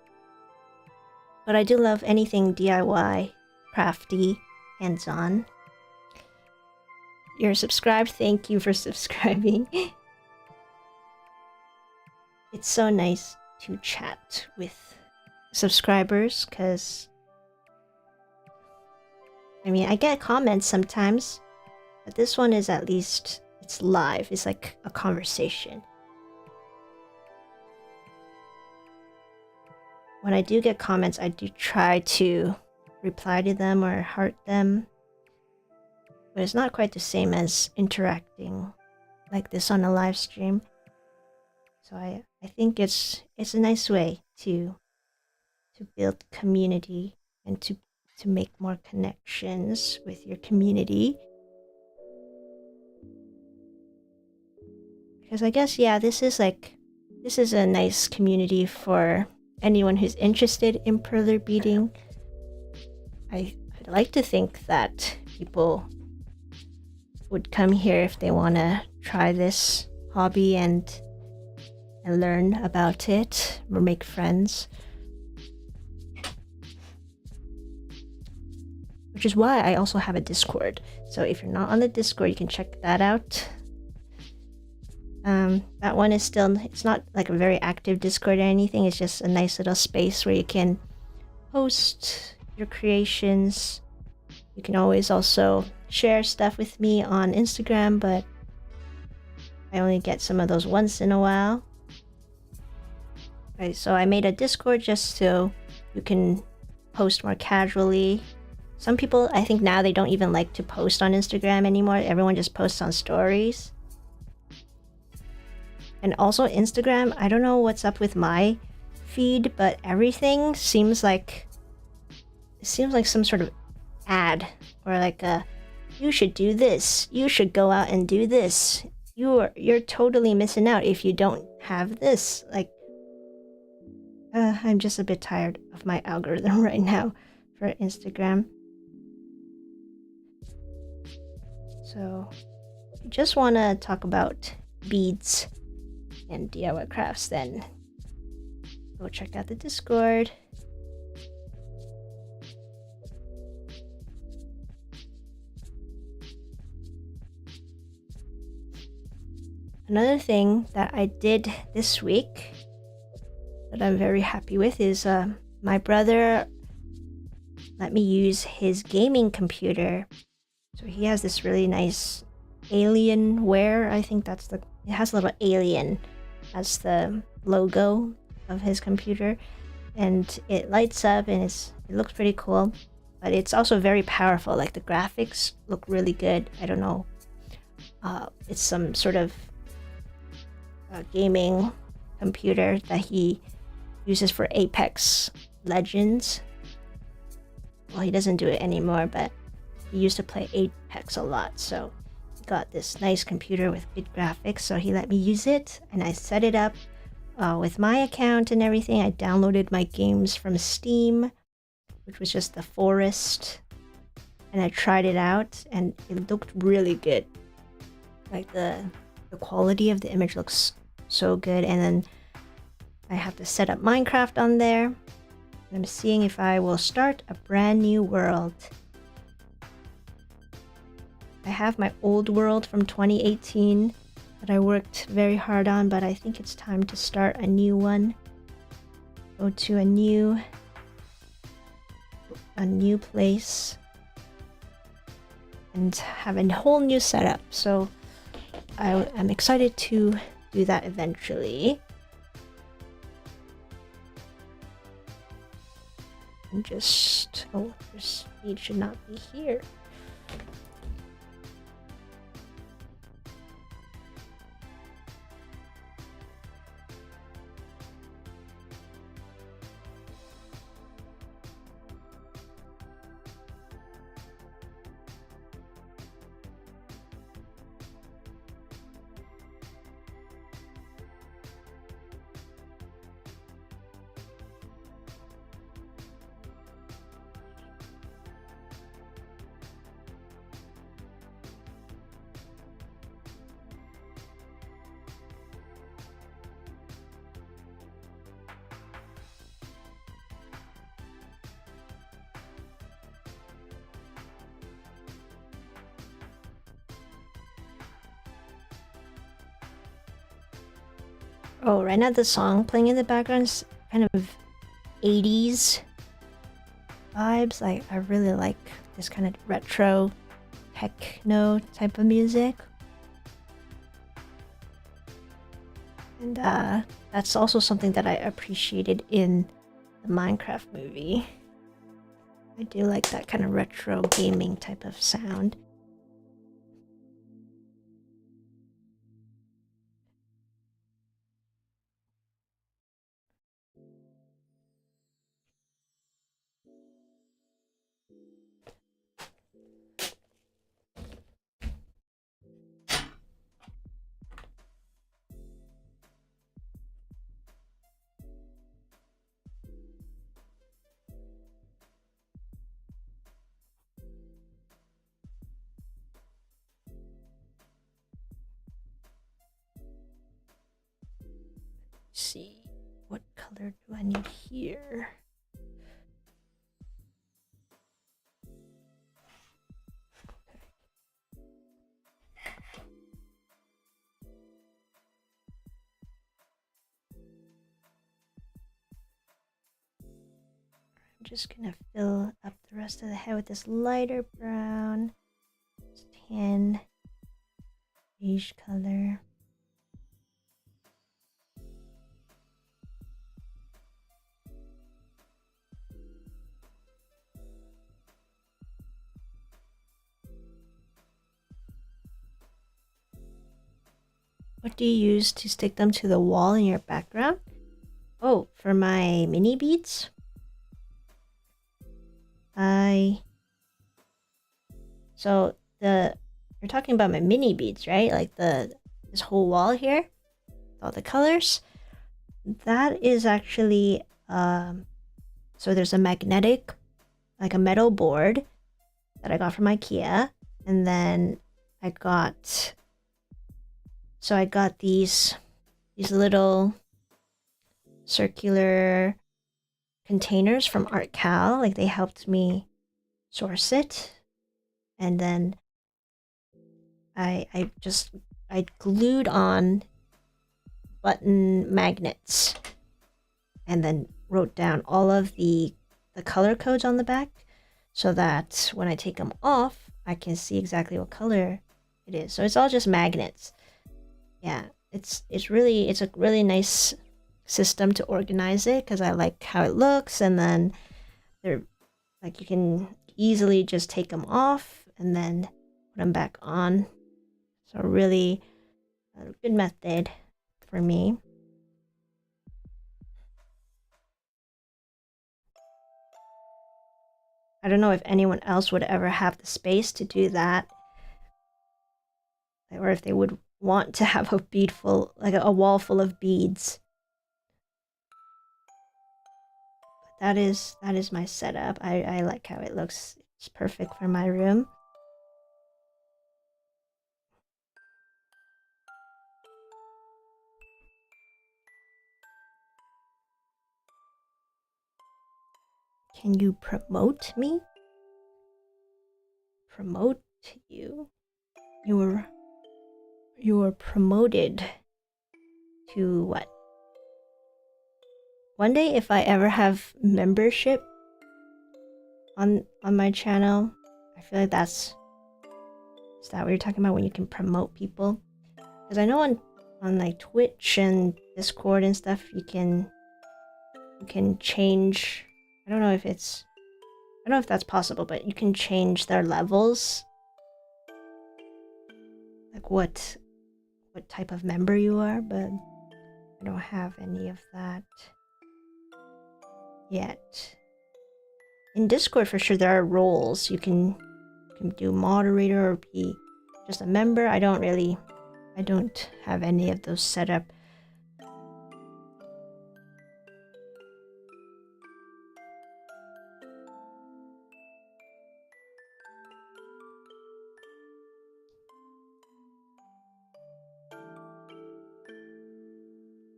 Speaker 1: But I do love anything DIY, crafty, hands-on. You're subscribed, thank you for subscribing. It's so nice to chat with subscribers, because I mean, I get comments sometimes, but this one is at least, it's live. It's like a conversation. When I do get comments, I do try to reply to them or heart them, but it's not quite the same as interacting like this on a live stream. So I think it's a nice way to build community and to make more connections with your community. Because I guess, yeah, this is a nice community for anyone who's interested in perler beading. I'd like to think that people would come here if they want to try this hobby and learn about it or make friends. Which is why I also have a Discord. So if you're not on the Discord, you can check that out. That one is still, it's not like a very active Discord or anything. It's just a nice little space where you can post your creations. You can always also share stuff with me on Instagram, but I only get some of those once in a while. Right, so I made a Discord just so you can post more casually. Some people, I think now they don't even like to post on Instagram anymore. Everyone just posts on stories. And also Instagram, I don't know what's up with my feed, but everything seems like some sort of ad, or like a, you should do this, you should go out and do this, you're totally missing out if you don't have this. Like, I'm just a bit tired of my algorithm right now for Instagram. So, if you just want to talk about beads and DIY crafts, then go check out the Discord. Another thing that I did this week that I'm very happy with is my brother let me use his gaming computer. So he has this really nice Alienware. I think that's it has a little alien as the logo of his computer, and it lights up and it looks pretty cool, but it's also very powerful. Like, the graphics look really good. I don't know, it's some sort of gaming computer that he uses for Apex Legends. Well, he doesn't do it anymore, but he used to play Apex a lot, so he got this nice computer with good graphics, so he let me use it, and I set it up with my account and everything. I downloaded my games from Steam, which was just The Forest, and I tried it out, and it looked really good. Like, the quality of the image looks so good. And then I have to set up Minecraft on there. I'm seeing if I will start a brand new world. I have my old world from 2018 that I worked very hard on, but I think it's time to start a new one. Go to a new place and have a whole new setup. So I'm excited to do that eventually. And just, oh, this Bead should not be here. Oh, right now the song playing in the background is kind of 80s vibes. Like, I really like this kind of retro techno type of music. And that's also something that I appreciated in the Minecraft movie. I do like that kind of retro gaming type of sound. Let's see, what color do I need here? I'm just gonna fill up the rest of the head with this lighter brown, tan, beige color. What do you use to stick them to the wall in your background? Oh, for my mini beads? So you're talking about my mini beads, right? Like this whole wall here, all the colors. That is actually so there's a magnetic, like a metal board that I got from IKEA, and then I got these little circular containers from artkal. Like, they helped me source it, and then I glued on button magnets and then wrote down all of the color codes on the back, so that when I take them off I can see exactly what color it is. So it's all just magnets. Yeah, it's a really nice system to organize it, because I like how it looks, and then they're like, you can easily just take them off and then put them back on. So really a good method for me. I don't know if anyone else would ever have the space to do that, or if they would want to have a bead full, like a wall full of beads. But that is my setup. I like how it looks. It's perfect for my room. Can you promote me? Promote you? You were promoted to what? One day, if I ever have membership on my channel, I feel like is that what you're talking about when you can promote people? Because I know on like Twitch and Discord and stuff, you can change. I don't know if that's possible, but you can change their levels, like what type of member you are, but I don't have any of that yet. In Discord, for sure, there are roles. You can do moderator or be just a member. I don't have any of those set up.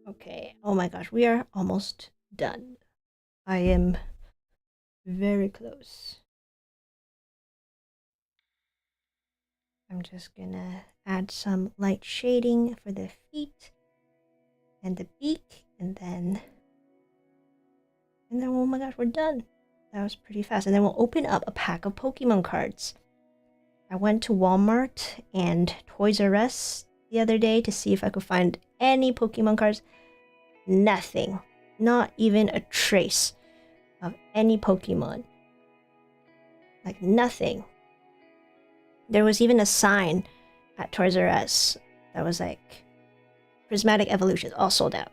Speaker 1: Okay, oh my gosh, we are almost done. I am very close. I'm just gonna add some light shading for the feet, and the beak, and then oh my gosh, we're done. That was pretty fast. And then we'll open up a pack of Pokemon cards. I went to Walmart and Toys R Us the other day to see if I could find any Pokemon cards. Nothing. Not even a trace of any Pokemon. Like nothing. There was even a sign at Toys R Us that was like Prismatic Evolutions, all sold out.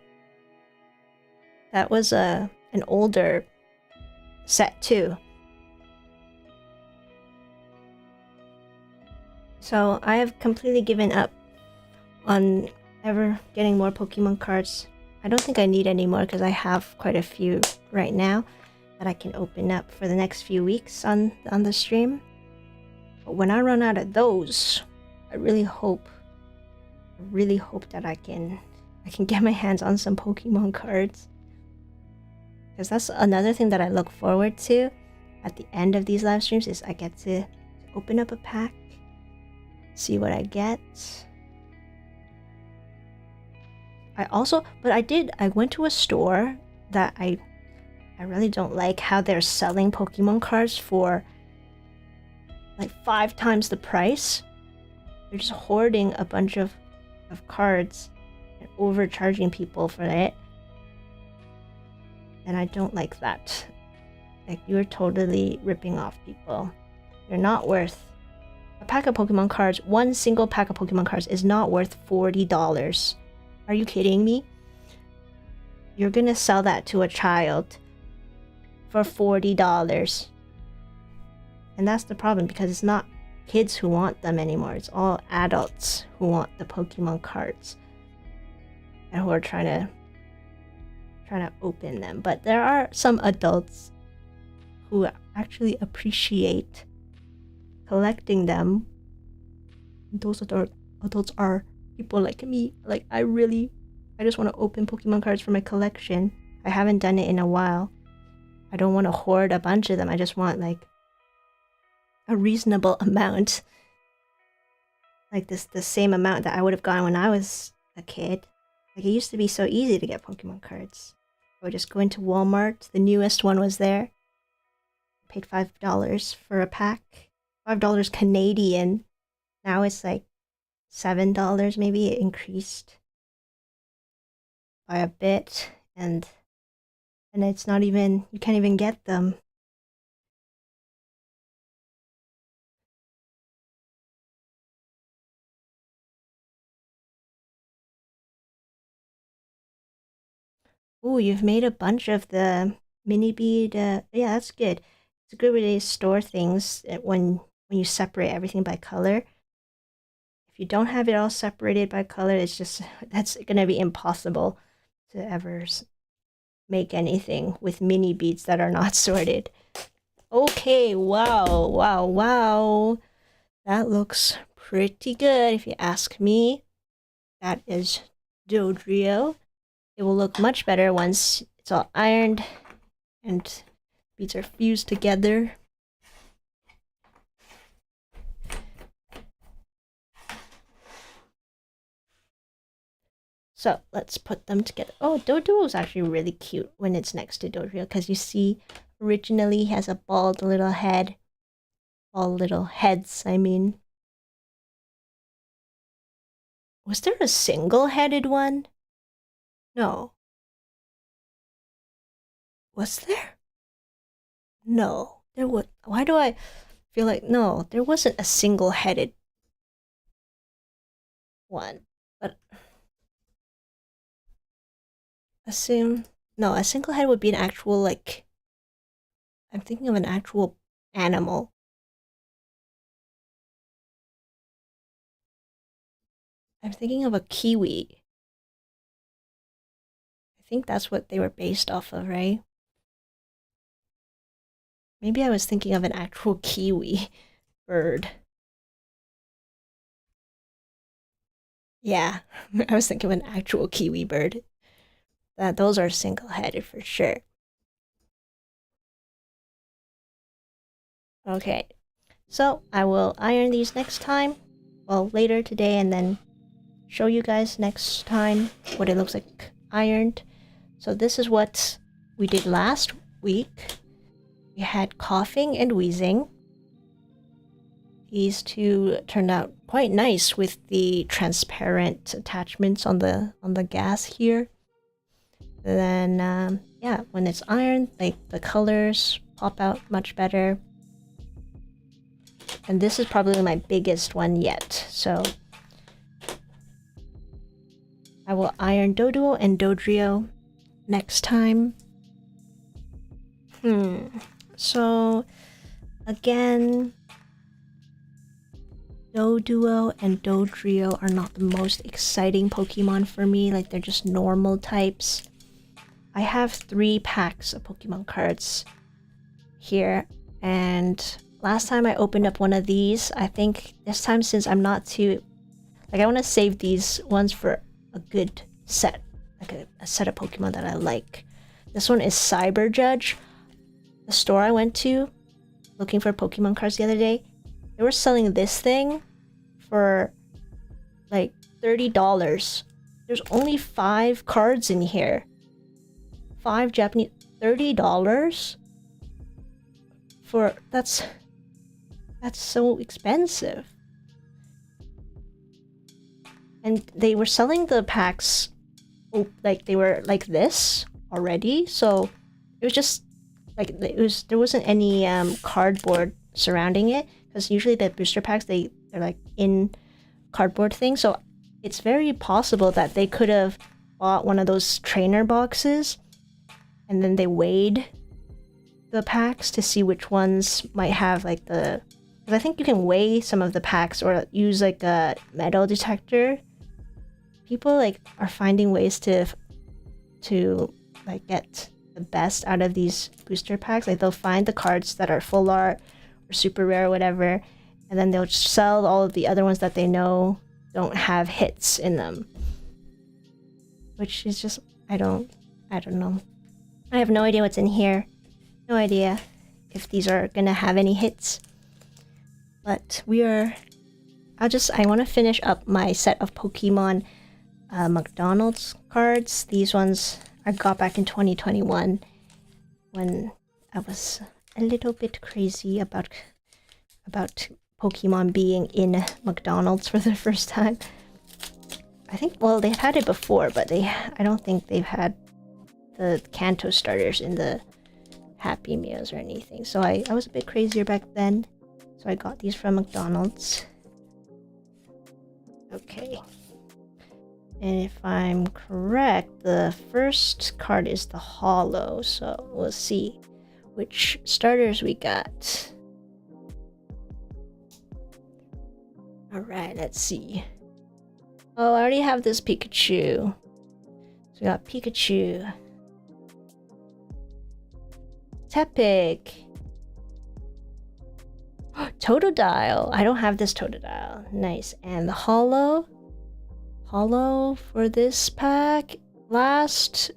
Speaker 1: That was an older set too. So I have completely given up on ever getting more Pokemon cards. I don't think I need any more because I have quite a few right now that I can open up for the next few weeks on the stream. But when I run out of those, I really hope that I can get my hands on some Pokemon cards. Because that's another thing that I look forward to at the end of these live streams is I get to open up a pack, see what I get. I went to a store that I really don't like how they're selling Pokemon cards for like 5 times the price. They're just hoarding a bunch of cards and overcharging people for it. And I don't like that. Like, you're totally ripping off people. You're not worth... A pack of Pokemon cards, one single pack of Pokemon cards is not worth $40. Are you kidding me? You're gonna sell that to a child for $40. And that's the problem, because it's not kids who want them anymore. It's all adults who want the Pokemon cards and who are trying to open them. But there are some adults who actually appreciate collecting them. Those adults are people like me. Like, I just want to open Pokemon cards for my collection. I haven't done it in a while. I don't want to hoard a bunch of them. I just want like a reasonable amount, like the same amount that I would have gotten when I was a kid. Like, it used to be so easy to get Pokemon cards. I would just go into Walmart. The newest one was there. Paid $5 for a pack. $5 Canadian. Now it's like $7 maybe. It increased by a bit, and it's not even, you can't even get them. Ooh, you've made a bunch of the mini bead. Yeah, that's good. It's a good way to store things when you separate everything by color. If you don't have it all separated by color, that's gonna be impossible to ever make anything with mini beads that are not sorted. Okay, wow. That looks pretty good if you ask me. That is Dodrio. It will look much better once it's all ironed and beads are fused together. So let's put them together. Oh, Doduo is actually really cute when it's next to Dodrio, because you see, originally he has a bald little head. All little heads, I mean. Was there a single-headed one? No. Was there? No. There was. Why do I feel like, no, there wasn't a single-headed one. But no, a single head would be an actual, like, I'm thinking of an actual animal. I'm thinking of a kiwi. I think that's what they were based off of, right? Maybe I was thinking of an actual kiwi bird. Yeah, I was thinking of an actual kiwi bird. Those are single-headed for sure. Okay, so I will iron these next time. Well, later today, and then show you guys next time what it looks like ironed. So this is what we did last week. We had coughing and wheezing. These two turned out quite nice with the transparent attachments on the gas here. And then yeah, when it's ironed, like the colors pop out much better. And this is probably my biggest one yet, so I will iron Doduo and Dodrio next time. So again, Doduo and Dodrio are not the most exciting Pokemon for me, like they're just normal types. I have 3 packs of Pokemon cards here, and last time I opened up one of these, I think this time, since I'm not too... like, I want to save these ones for a good set. Like a set of Pokemon that I like. This one is Cyber Judge. The store I went to, looking for Pokemon cards the other day, they were selling this thing for like $30. There's only 5 cards in here. 5 Japanese... $30? For... That's so expensive. And they were selling the packs, like they were like this already, so it was just like there wasn't any cardboard surrounding it, because usually the booster packs they're like in cardboard thing. So it's very possible that they could have bought one of those trainer boxes and then they weighed the packs to see which ones might have like the... because I think you can weigh some of the packs or use like a metal detector. People like are finding ways to like get the best out of these booster packs. Like they'll find the cards that are full art or super rare or whatever, and then they'll sell all of the other ones that they know don't have hits in them. Which is just... I don't know. I have no idea what's in here. No idea if these are gonna have any hits. But we are... I want to finish up my set of Pokemon McDonald's cards. These ones I got back in 2021 when I was a little bit crazy about Pokemon being in McDonald's for the first time. I think, well, they've had it before, but I don't think they've had the Kanto starters in the Happy Meals or anything. So I was a bit crazier back then. So I got these from McDonald's. Okay. And if I'm correct, the first card is the Holo, so we'll see which starters we got. Alright, let's see. Oh, I already have this Pikachu. So we got Pikachu. Tepig. Totodile. I don't have this Totodile. Nice. And the Holo for this pack. This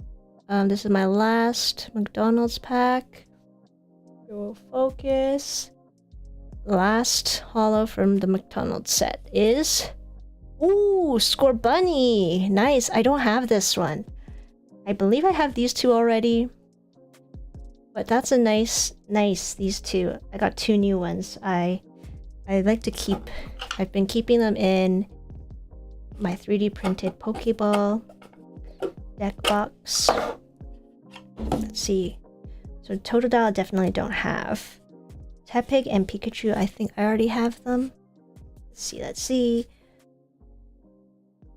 Speaker 1: is my last McDonald's pack. We will focus. Last Holo from the McDonald's set is... ooh, Scorbunny! Nice. I don't have this one. I believe I have these two already. But that's a nice, these two. I got 2 new ones. I like to keep... I've been keeping them in my 3D printed Pokeball deck box. Let's see. So Totodile I definitely don't have. Tepig and Pikachu, I think I already have them. Let's see.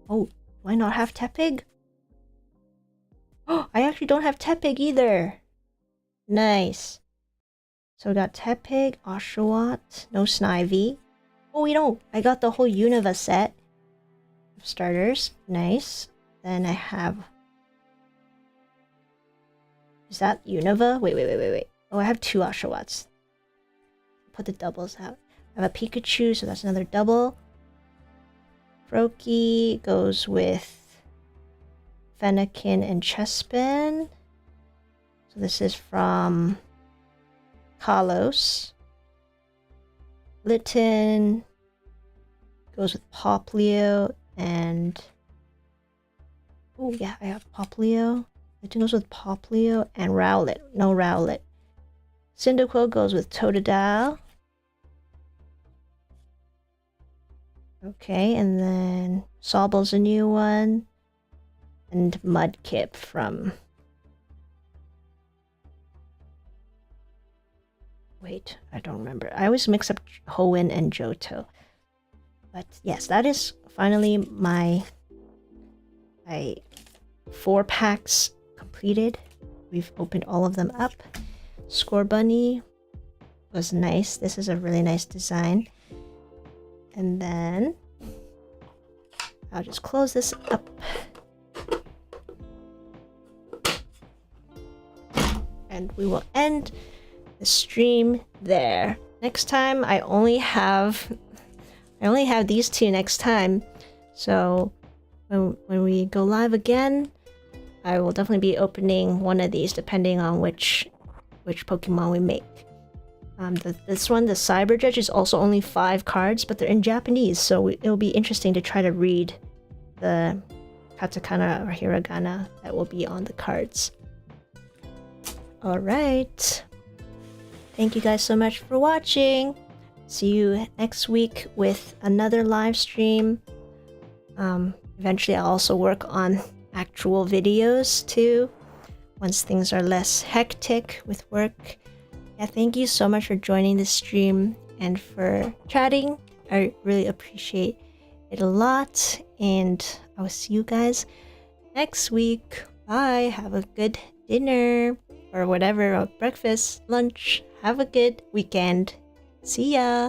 Speaker 1: Oh, do I not have Tepig? Oh, I actually don't have Tepig either. Nice. So we got Tepig, Oshawott, no Snivy. Oh, we don't. I got the whole Unova set of starters. Nice. Then I have... is that Unova? Wait. Oh, I have 2 Oshawotts. Put the doubles out. I have a Pikachu, so that's another double. Froakie goes with Fennekin and Chespin. So this is from Kalos. Litten goes with Poplio and Oh yeah, I have Poplio. I think goes with Poplio and Rowlet. No Rowlet. Cyndaquil goes with Totodile. Okay, and then Sobble's a new one. And Mudkip from... Wait, I don't remember. I always mix up Hoenn and Johto. But yes, that is finally my 4 packs completed. We've opened all of them up. Score Bunny was nice. This is a really nice design. And then I'll just close this up. And we will end the stream there. Next time I only have these 2 next time. So when we go live again, I will definitely be opening one of these depending on which Pokemon we make. This one, the Cyber Judge, is also only 5 cards, but they're in Japanese, so it'll be interesting to try to read the katakana or hiragana that will be on the cards. Alright. Thank you guys so much for watching. See you next week with another live stream. Eventually I'll also work on actual videos too, once things are less hectic with work. Yeah, thank you so much for joining this stream and for chatting. I really appreciate it a lot, and I'll see you guys next week. Bye. Have a good dinner or whatever, or breakfast, lunch. Have a good weekend. See ya.